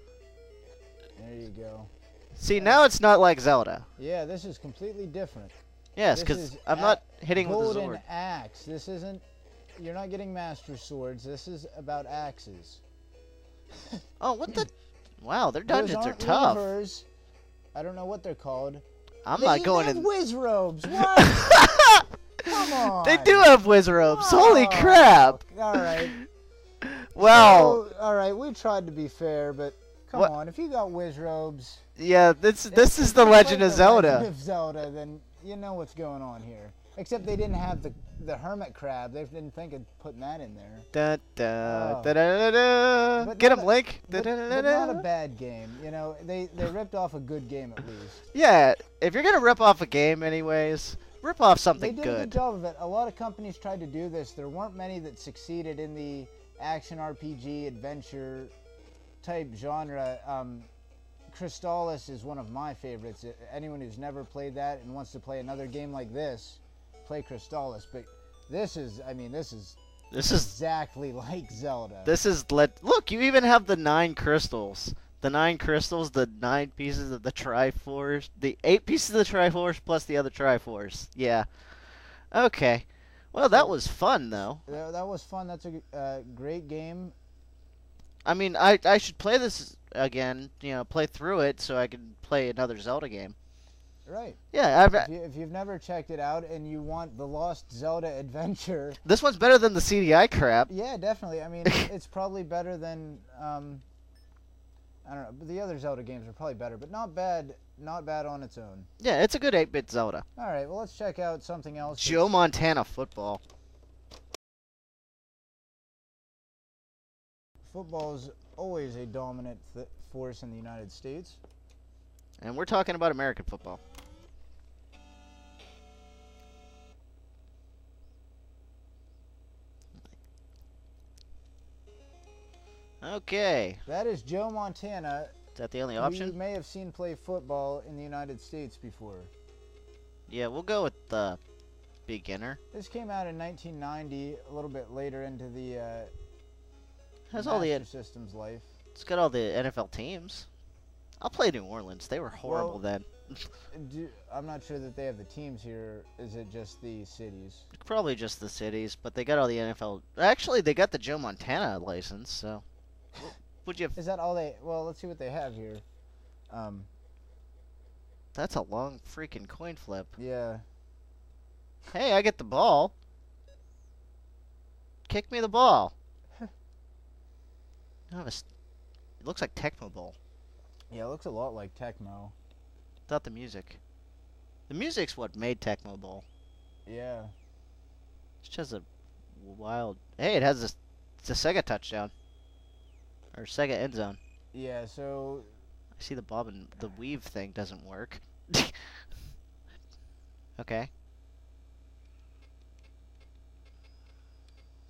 There you go. See, now it's not like Zelda. Yeah, this is completely different. Yes, because I'm not hitting with the sword. Golden Axe. This isn't... You're not getting Master Swords. This is about axes. Oh, what the... Wow, their dungeons are tough. Reavers. I don't know what they're called. I'm not going in... Whiz robes. What? Come Come on. They do have wizrobes. Holy crap. All right. Well. So, all right, we tried to be fair, but come on. If you got wizrobes. Yeah, this is the Legend of Zelda. Legend of Zelda, then you know what's going on here. Except they didn't have the hermit crab. They didn't think of putting that in there. Get him, Link. But not a bad game. You know, they ripped off a good game at least. Yeah, if you're gonna rip off a game, anyways, rip off something good. They did a good job of it. A lot of companies tried to do this. There weren't many that succeeded in the action RPG adventure type genre. Crystallis is one of my favorites. Anyone who's never played that and wants to play another game like this, play Crystallis. But this is exactly like Zelda. This is look, you even have the 9 crystals. The 9 crystals, the 9 pieces of the Triforce, the 8 pieces of the Triforce plus the other Triforce. Yeah. Okay. Well, that was fun though. That was fun. That's a great game. I mean, I should play this again, you know, play through it so I can play another Zelda game. Right. Yeah, if you've never checked it out and you want the Lost Zelda adventure. This one's better than the CDI crap. Yeah, definitely. I mean, it's probably better than I don't know, but the other Zelda games are probably better, but not bad on its own. Yeah, it's a good 8-bit Zelda. All right, well, let's check out something else. Joe Montana football. Football is always a dominant force in the United States. And we're talking about American football. Okay. That is Joe Montana. Is that the only option? You may have seen play football in the United States before. Yeah, we'll go with the beginner. This came out in 1990, a little bit later into the has all the system's life. It's got all the NFL teams. I'll play New Orleans. They were horrible then. I'm not sure that they have the teams here. Is it just the cities? Probably just the cities, but they got all the NFL. Actually, they got the Joe Montana license, so. Would you? Is that all they? Well, let's see what they have here. That's a long freaking coin flip. Yeah. Hey, I get the ball. Kick me the ball. It looks like Tecmo Bowl. Yeah, it looks a lot like Tecmo. Without the music. The music's what made Tecmo Bowl. Yeah. It's just a wild. Hey, it has it's a Sega touchdown. Or Sega end zone. Yeah, so. I see the bob and the weave thing doesn't work. Okay.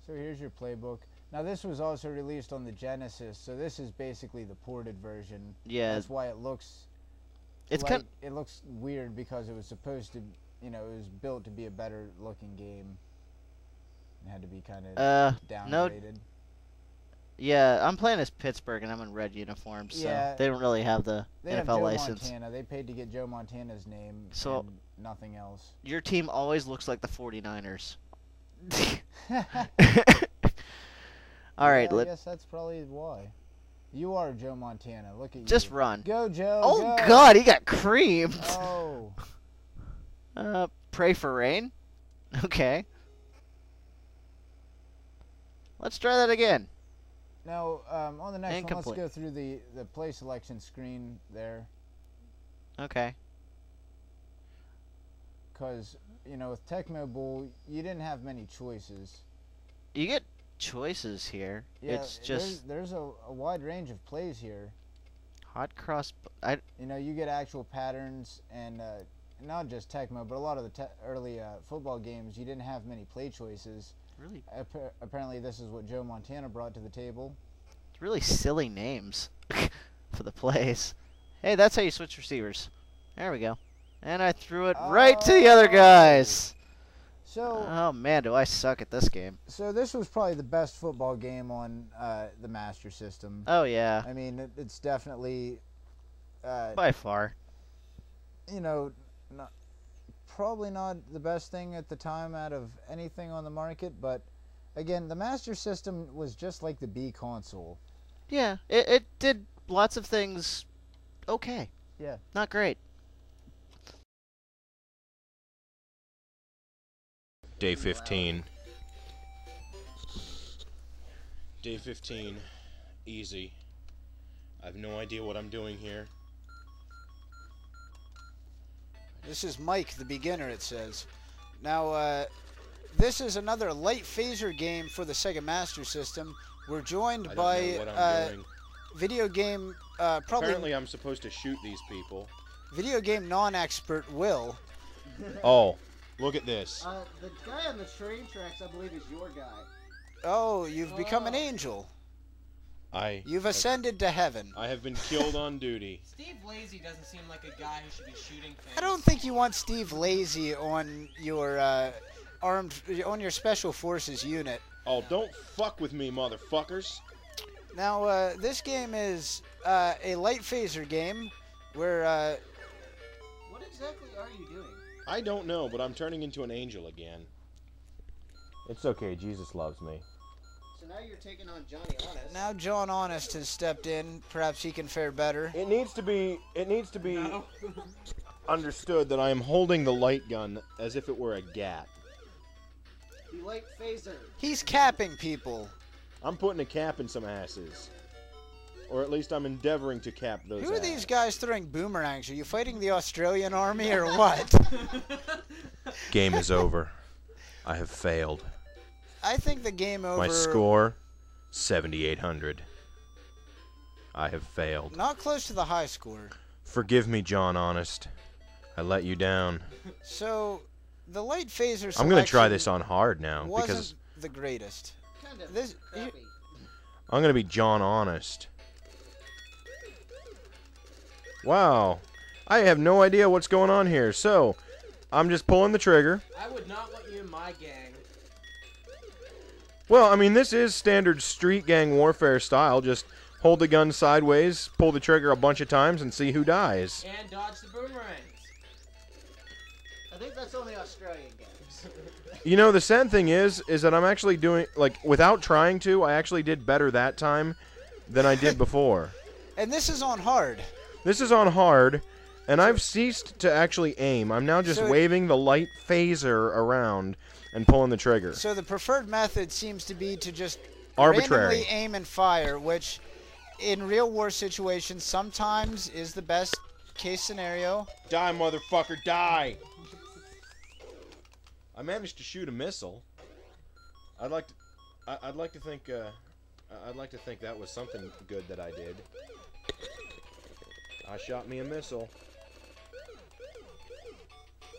So here's your playbook. Now this was also released on the Genesis, so this is basically the ported version. Yeah. That's why it looks. It looks weird because it was supposed to, it was built to be a better looking game. It had to be kind of downgraded. No. Yeah, I'm playing as Pittsburgh and I'm in red uniforms, so they don't really have the NFL license. Montana. They paid to get Joe Montana's name and nothing else. Your team always looks like the 49ers. All right, I guess that's probably why. You are Joe Montana. Look at you. Just run. Go, Joe. Oh, go. God, he got creamed. Oh. Pray for rain. Okay. Let's try that again. Now, on the next one, let's go through the play selection screen there. Okay. Because, with Tecmo Bowl, you didn't have many choices. You get choices here. Yeah, it's just there's a wide range of plays here. Hot cross. You get actual patterns, and not just Tecmo, but a lot of the early football games, you didn't have many play choices. Really? Apparently, this is what Joe Montana brought to the table. It's really silly names for the plays. Hey, that's how you switch receivers. There we go. And I threw it right to the other guys. So. Oh man, do I suck at this game. So this was probably the best football game on the Master System. Oh yeah. I mean, it's definitely. By far. Probably not the best thing at the time out of anything on the market, but again, the Master System was just like the B console. Yeah, it did lots of things okay. Yeah. Not great. Day 15. Day 15. Easy. I have no idea what I'm doing here. This is Mike, the beginner, it says. Now, this is another light phaser game for the Sega Master System. We're joined by video game, Apparently I'm supposed to shoot these people. Video game non-expert Will. Oh, look at this. The guy on the train tracks, I believe, is your guy. Oh, you've become an angel. You've ascended to heaven. I have been killed on duty. Steve Lazy doesn't seem like a guy who should be shooting things. I don't think you want Steve Lazy on your on your special forces unit. Oh, don't fuck with me, motherfuckers. Now, this game is a light phaser game where What exactly are you doing? I don't know, but I'm turning into an angel again. It's okay, Jesus loves me. So now you're taking on Johnny Honest. Now John Honest has stepped in. Perhaps he can fare better. It needs to be understood that I am holding the light gun as if it were a gat. The light phaser. He's capping people. I'm putting a cap in some asses. Or at least I'm endeavoring to cap those Who are asses. these guys throwing boomerangs? Are you fighting the Australian army or what? Game is over. I have failed. I think the game over... My score, 7,800. I have failed. Not close to the high score. Forgive me, John Honest. I let you down. So, the light phaser I'm going to try this on hard now. Wasn't because the greatest. Kind of this, crappy. I'm going to be John Honest. Wow. I have no idea what's going on here. So, I'm just pulling the trigger. I would not want you in my gang. Well, I mean, this is standard street gang warfare style. Just hold the gun sideways, pull the trigger a bunch of times, and see who dies. And dodge the boomerangs. I think that's only Australian games. You know, the sad thing is that I'm actually doing, like, without trying to, I actually did better that time than I did before. And this is on hard. This is on hard, and I've ceased to actually aim. I'm now just waving the light phaser around and pulling the trigger. So the preferred method seems to be to just Arbitrary. randomly aim and fire, which in real war situations sometimes is the best case scenario. Die, motherfucker, die! I managed to shoot a missile. I'd like to think that was something good that I did. I shot me a missile.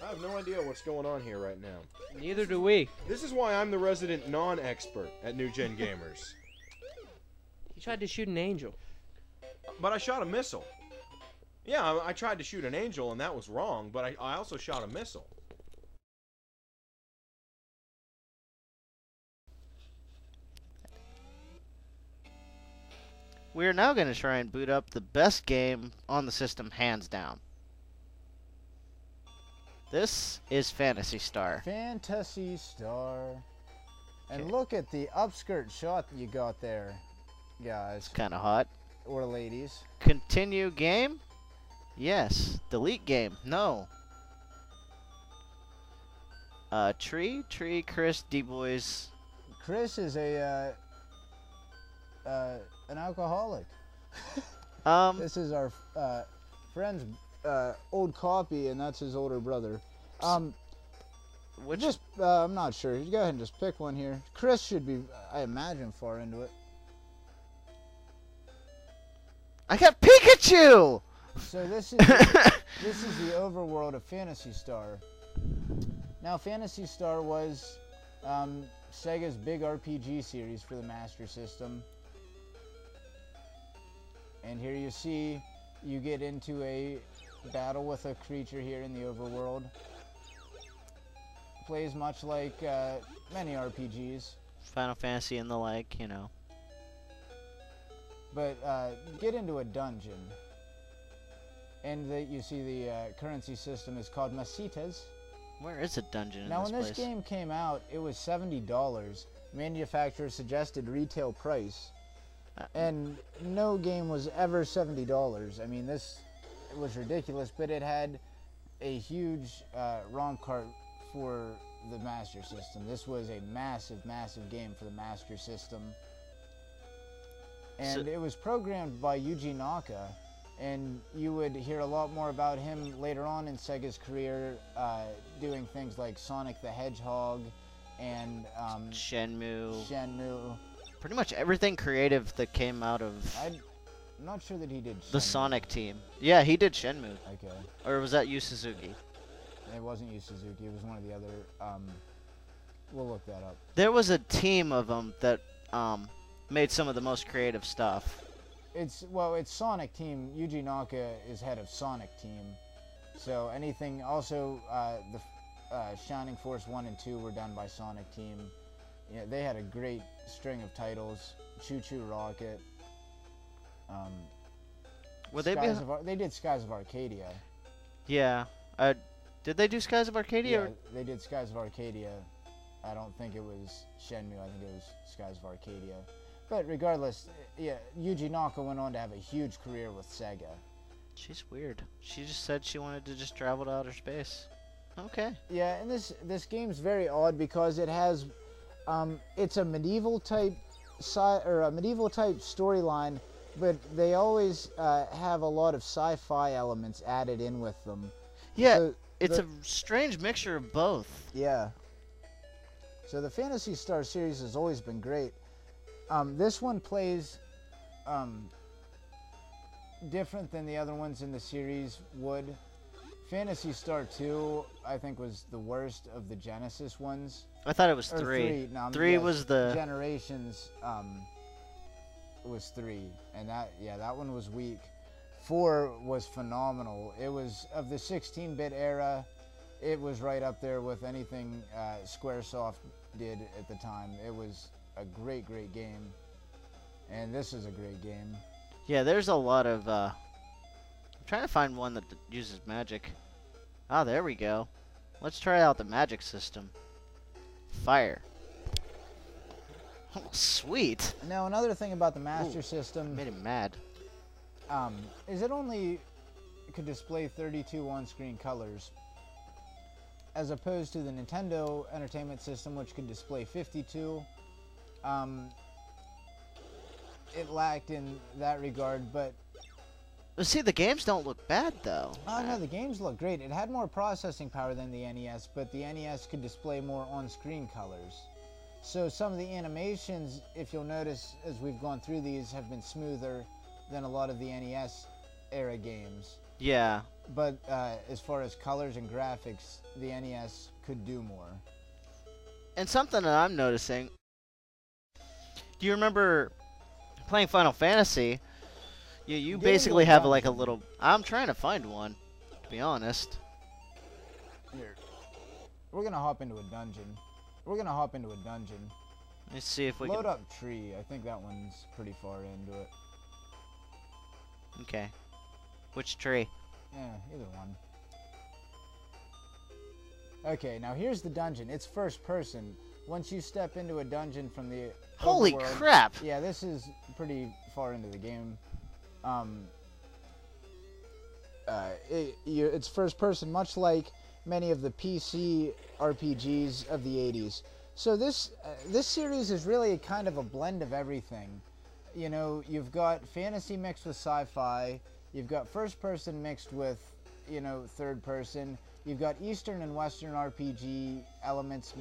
I have no idea what's going on here right now. Neither do we. This is why I'm the resident non-expert at New Gen Gamers. You tried to shoot an angel. But I shot a missile. Yeah, I tried to shoot an angel and that was wrong, but I also shot a missile. We're now going to try and boot up the best game on the system, hands down. This is Phantasy Star. Phantasy Star. And look at the upskirt shot you got there, guys. Kind of hot. Or ladies. Continue game? Yes. Delete game? No. Tree, Chris, D-Boys. Chris is an alcoholic. This is our friend's old copy, and that's his older brother. I'm not sure. You go ahead and just pick one here. Chris should be, I imagine, far into it. I got Pikachu! So this is this is the overworld of Phantasy Star. Now, Phantasy Star was Sega's big RPG series for the Master System. And here you see you get into a battle with a creature here in the overworld. Plays much like many RPGs. Final Fantasy and the like, you know. But get into a dungeon. And you see the currency system is called Masitas. Where is a dungeon in now, this when this place? game came out, it was $70. Manufacturer suggested retail price. And no game was ever $70. I mean, this was ridiculous, but it had a huge ROM cart for the Master System. This was a massive, massive game for the Master System. And it was programmed by Yuji Naka, and you would hear a lot more about him later on in Sega's career, doing things like Sonic the Hedgehog and Shenmue. Pretty much everything creative that came out of... I'm not sure that he did Shenmue. The Sonic team. Yeah, he did Shenmue. Okay. Or was that Yu Suzuki? It wasn't Yu Suzuki. It was one of the other... we'll look that up. There was a team of them that made some of the most creative stuff. It's Sonic Team. Yuji Naka is head of Sonic Team. So anything... Also, the Shining Force 1 and 2 were done by Sonic Team. Yeah, they had a great string of titles. Choo Choo Rocket. They did Skies of Arcadia. Yeah. Did they do Skies of Arcadia? Yeah, they did Skies of Arcadia. I don't think it was Shenmue. I think it was Skies of Arcadia. But regardless, yeah, Yuji Naka went on to have a huge career with Sega. She's weird. She just said she wanted to just travel to outer space. Okay. Yeah, and this game's very odd because it has, it's a medieval type storyline, but they always have a lot of sci-fi elements added in with them. Yeah, so it's a strange mixture of both. Yeah. So the Phantasy Star series has always been great. This one plays different than the other ones in the series would. Phantasy Star 2, I think, was the worst of the Genesis ones. I thought it was 3. No, 3 was the... Generations was 3, and that one was weak. 4 was phenomenal. It was, of the 16-bit era, it was right up there with anything Squaresoft did at the time. It was a great, great game, and this is a great game. Yeah, there's a lot of... I'm trying to find one that uses magic. Ah, there we go. Let's try out the magic system. Fire. Oh, sweet. Now, another thing about the Master System... Made him mad. Is it only could display 32 on-screen colors, as opposed to the Nintendo Entertainment System, which could display 52. It lacked in that regard, but... See, the games don't look bad, though. Oh, no, the games look great. It had more processing power than the NES, but the NES could display more on-screen colors. So some of the animations, if you'll notice, as we've gone through these, have been smoother than a lot of the NES-era games. Yeah. But as far as colors and graphics, the NES could do more. And something that I'm noticing... Do you remember playing Final Fantasy? You basically have like a little... I'm trying to find one, to be honest. Here. We're going to hop into a dungeon. Let's see if we can... Load up Tree. I think that one's pretty far into it. Okay. Which tree? Yeah, either one. Okay, now here's the dungeon. It's first person. Once you step into a dungeon from the Holy overworld, crap! Yeah, this is pretty far into the game. It's first person, much like many of the PC RPGs of the 80s. So this series is really kind of a blend of everything. You know, you've got fantasy mixed with sci-fi. You've got first person mixed with, you know, third person. You've got Eastern and Western RPG elements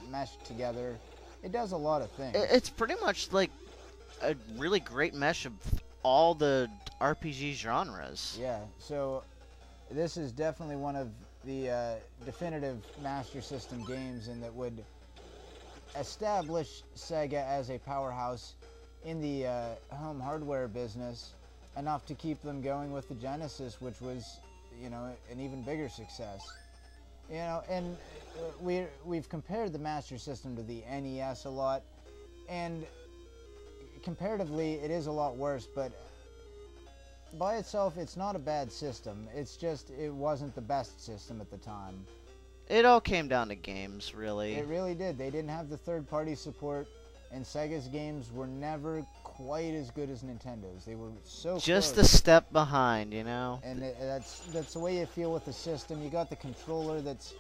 meshed together. It does a lot of things. It's pretty much like a really great mesh of all the RPG genres. Yeah, so this is definitely one of the definitive Master System games, and that would establish Sega as a powerhouse in the home hardware business, enough to keep them going with the Genesis, which was, you know, an even bigger success. You know, and we've compared the Master System to the NES a lot, and comparatively it is a lot worse, but by itself it's not a bad system. It's just it wasn't the best system at the time. It all came down to games, really. It really did. They didn't have the third-party support, and Sega's games were never quite as good as Nintendo's. They were so just close. a step behind, you know. And that's the way you feel with the system. You got the controller that's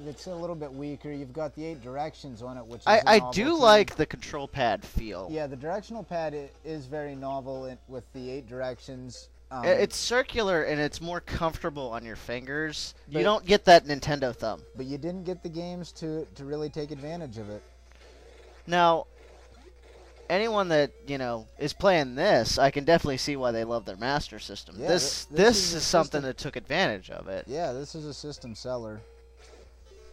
it's a little bit weaker. You've got the 8 directions on it, which is I do like the control pad feel. Yeah, the directional pad is very novel with the 8 directions. It's circular and it's more comfortable on your fingers. You don't get that Nintendo thumb. But you didn't get the games to really take advantage of it. Now, anyone that, is playing this, I can definitely see why they love their Master System. Yeah, this is something that took advantage of it. Yeah, this is a system seller.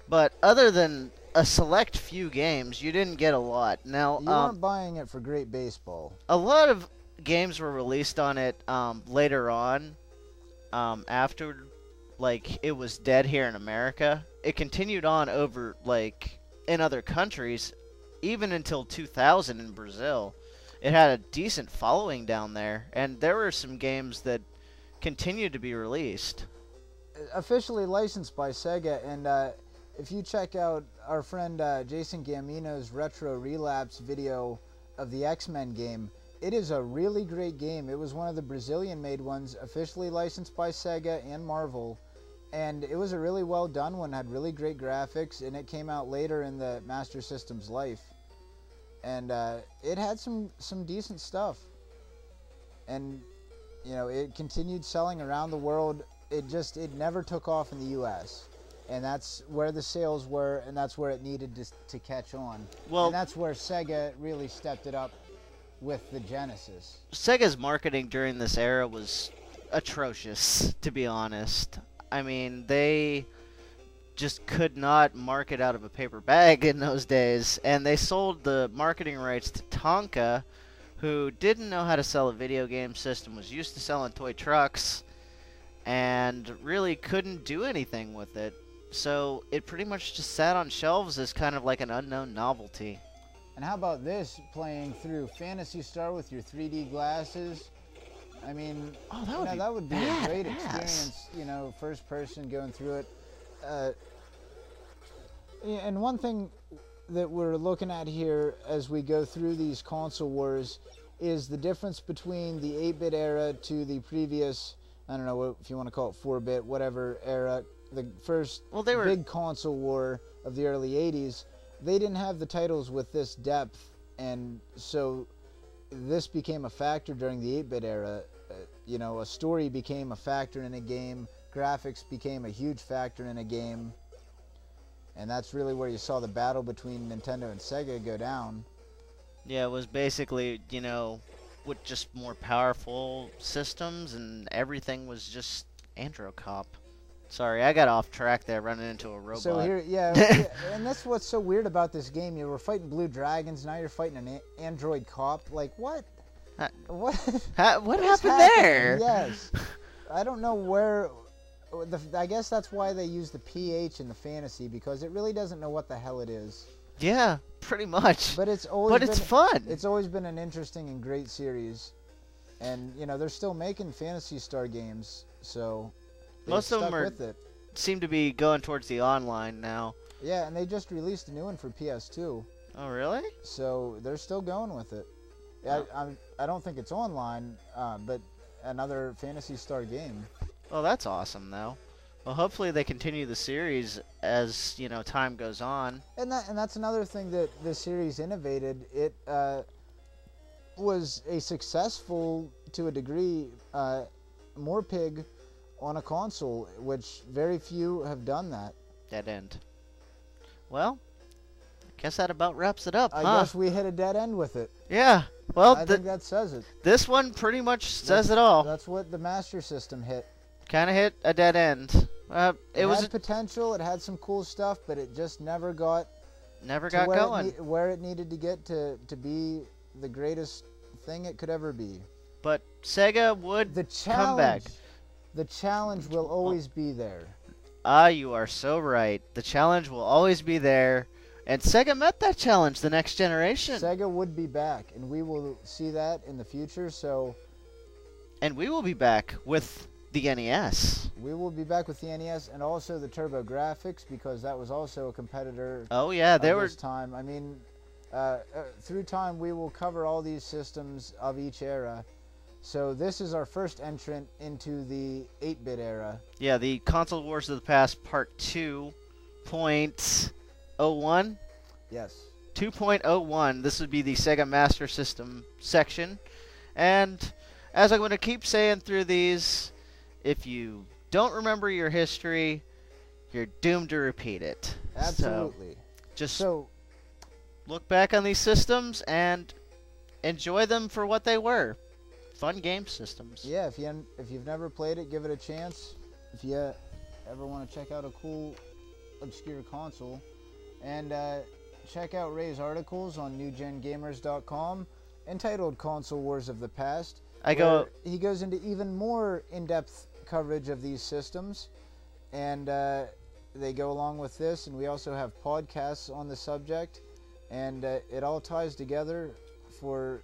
But other than a select few games, you didn't get a lot. Now, you weren't buying it for great baseball. A lot of games were released on it later on, after, it was dead here in America. It continued on over, in other countries, even until 2000 in Brazil. It had a decent following down there, and there were some games that continued to be released. Officially licensed by Sega, and if you check out our friend Jason Gamino's Retro Relapse video of the X-Men game, it is a really great game. It was one of the Brazilian-made ones, officially licensed by Sega and Marvel, and it was a really well done one, had really great graphics, and it came out later in the Master System's life. And it had some decent stuff. And, it continued selling around the world. It never took off in the U.S., and that's where the sales were, and that's where it needed to catch on. Well, and that's where Sega really stepped it up with the Genesis. Sega's marketing during this era was atrocious, to be honest. I mean, they just could not market out of a paper bag in those days, and they sold the marketing rights to Tonka, who didn't know how to sell a video game system, was used to selling toy trucks, and really couldn't do anything with it. So it pretty much just sat on shelves as kind of like an unknown novelty. And how about this, playing through Phantasy Star with your 3D glasses? I mean, that would be a great experience, first person going through it. And one thing that we're looking at here as we go through these console wars is the difference between the 8-bit era to the previous, I don't know if you want to call it 4-bit, whatever era, the first big console war of the early 80s. They didn't have the titles with this depth, and so this became a factor during the 8-bit era. A story became a factor in a game, graphics became a huge factor in a game, and that's really where you saw the battle between Nintendo and Sega go down. Yeah, it was basically, with just more powerful systems, and everything was just Androcop. Sorry, I got off track there, running into a robot. So here, yeah, and that's what's so weird about this game. You were fighting blue dragons, now you're fighting an android cop. Like, what? What happened there? Yes. I don't know where... I guess that's why they use the PH in the fantasy, because it really doesn't know what the hell it is. Yeah, pretty much. But it's fun. It's always been an interesting and great series. And, they're still making Phantasy Star games, so... Most of them seem to be going towards the online now. Yeah, and they just released a new one for PS2. Oh, really? So they're still going with it. I don't think it's online, but another Phantasy Star game. Well, that's awesome, though. Well, hopefully they continue the series as, time goes on. And that's another thing that the series innovated. It was a successful, to a degree, Morpig on a console, which very few have done that. Dead end. Well, I guess that about wraps it up, I guess we hit a dead end with it. Yeah. Well, I think that says it. This one pretty much says it all. That's what the Master System hit. Kind of hit a dead end. It had potential. It had some cool stuff, but it just never got going where it needed to get to be the greatest thing it could ever be. But Sega would come back. The challenge will always be there. You are so right. The challenge will always be there. And Sega met that challenge the next generation. Sega would be back, and we will see that in the future, so... And we will be back with the NES. We will be back with the NES and also the TurboGrafx, because that was also a competitor. Oh, yeah, they were... this time. I mean, through time, we will cover all these systems of each era. So this is our first entrant into the 8-bit era. Yeah, the Console Wars of the Past Part 2. 2.01. Yes. 2.01. This would be the Sega Master System section. And as I'm going to keep saying through these, if you don't remember your history, you're doomed to repeat it. Absolutely. So look back on these systems and enjoy them for what they were. Fun game systems. Yeah, if you've never played it, give it a chance. If you ever want to check out a cool, obscure console, and check out Ray's articles on newgengamers.com entitled Console Wars of the Past. He goes into even more in-depth coverage of these systems, and they go along with this, and we also have podcasts on the subject, and it all ties together for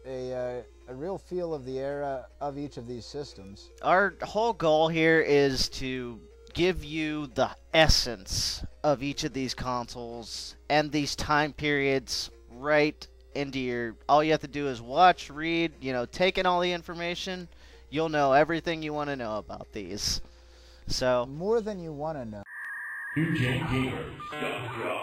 a real feel of the era of each of these systems. Our whole goal here is to give you the essence of each of these consoles and these time periods right into your... All you have to do is watch, read, take in all the information. You'll know everything you want to know about these. So more than you want to know. NewGenGamers.com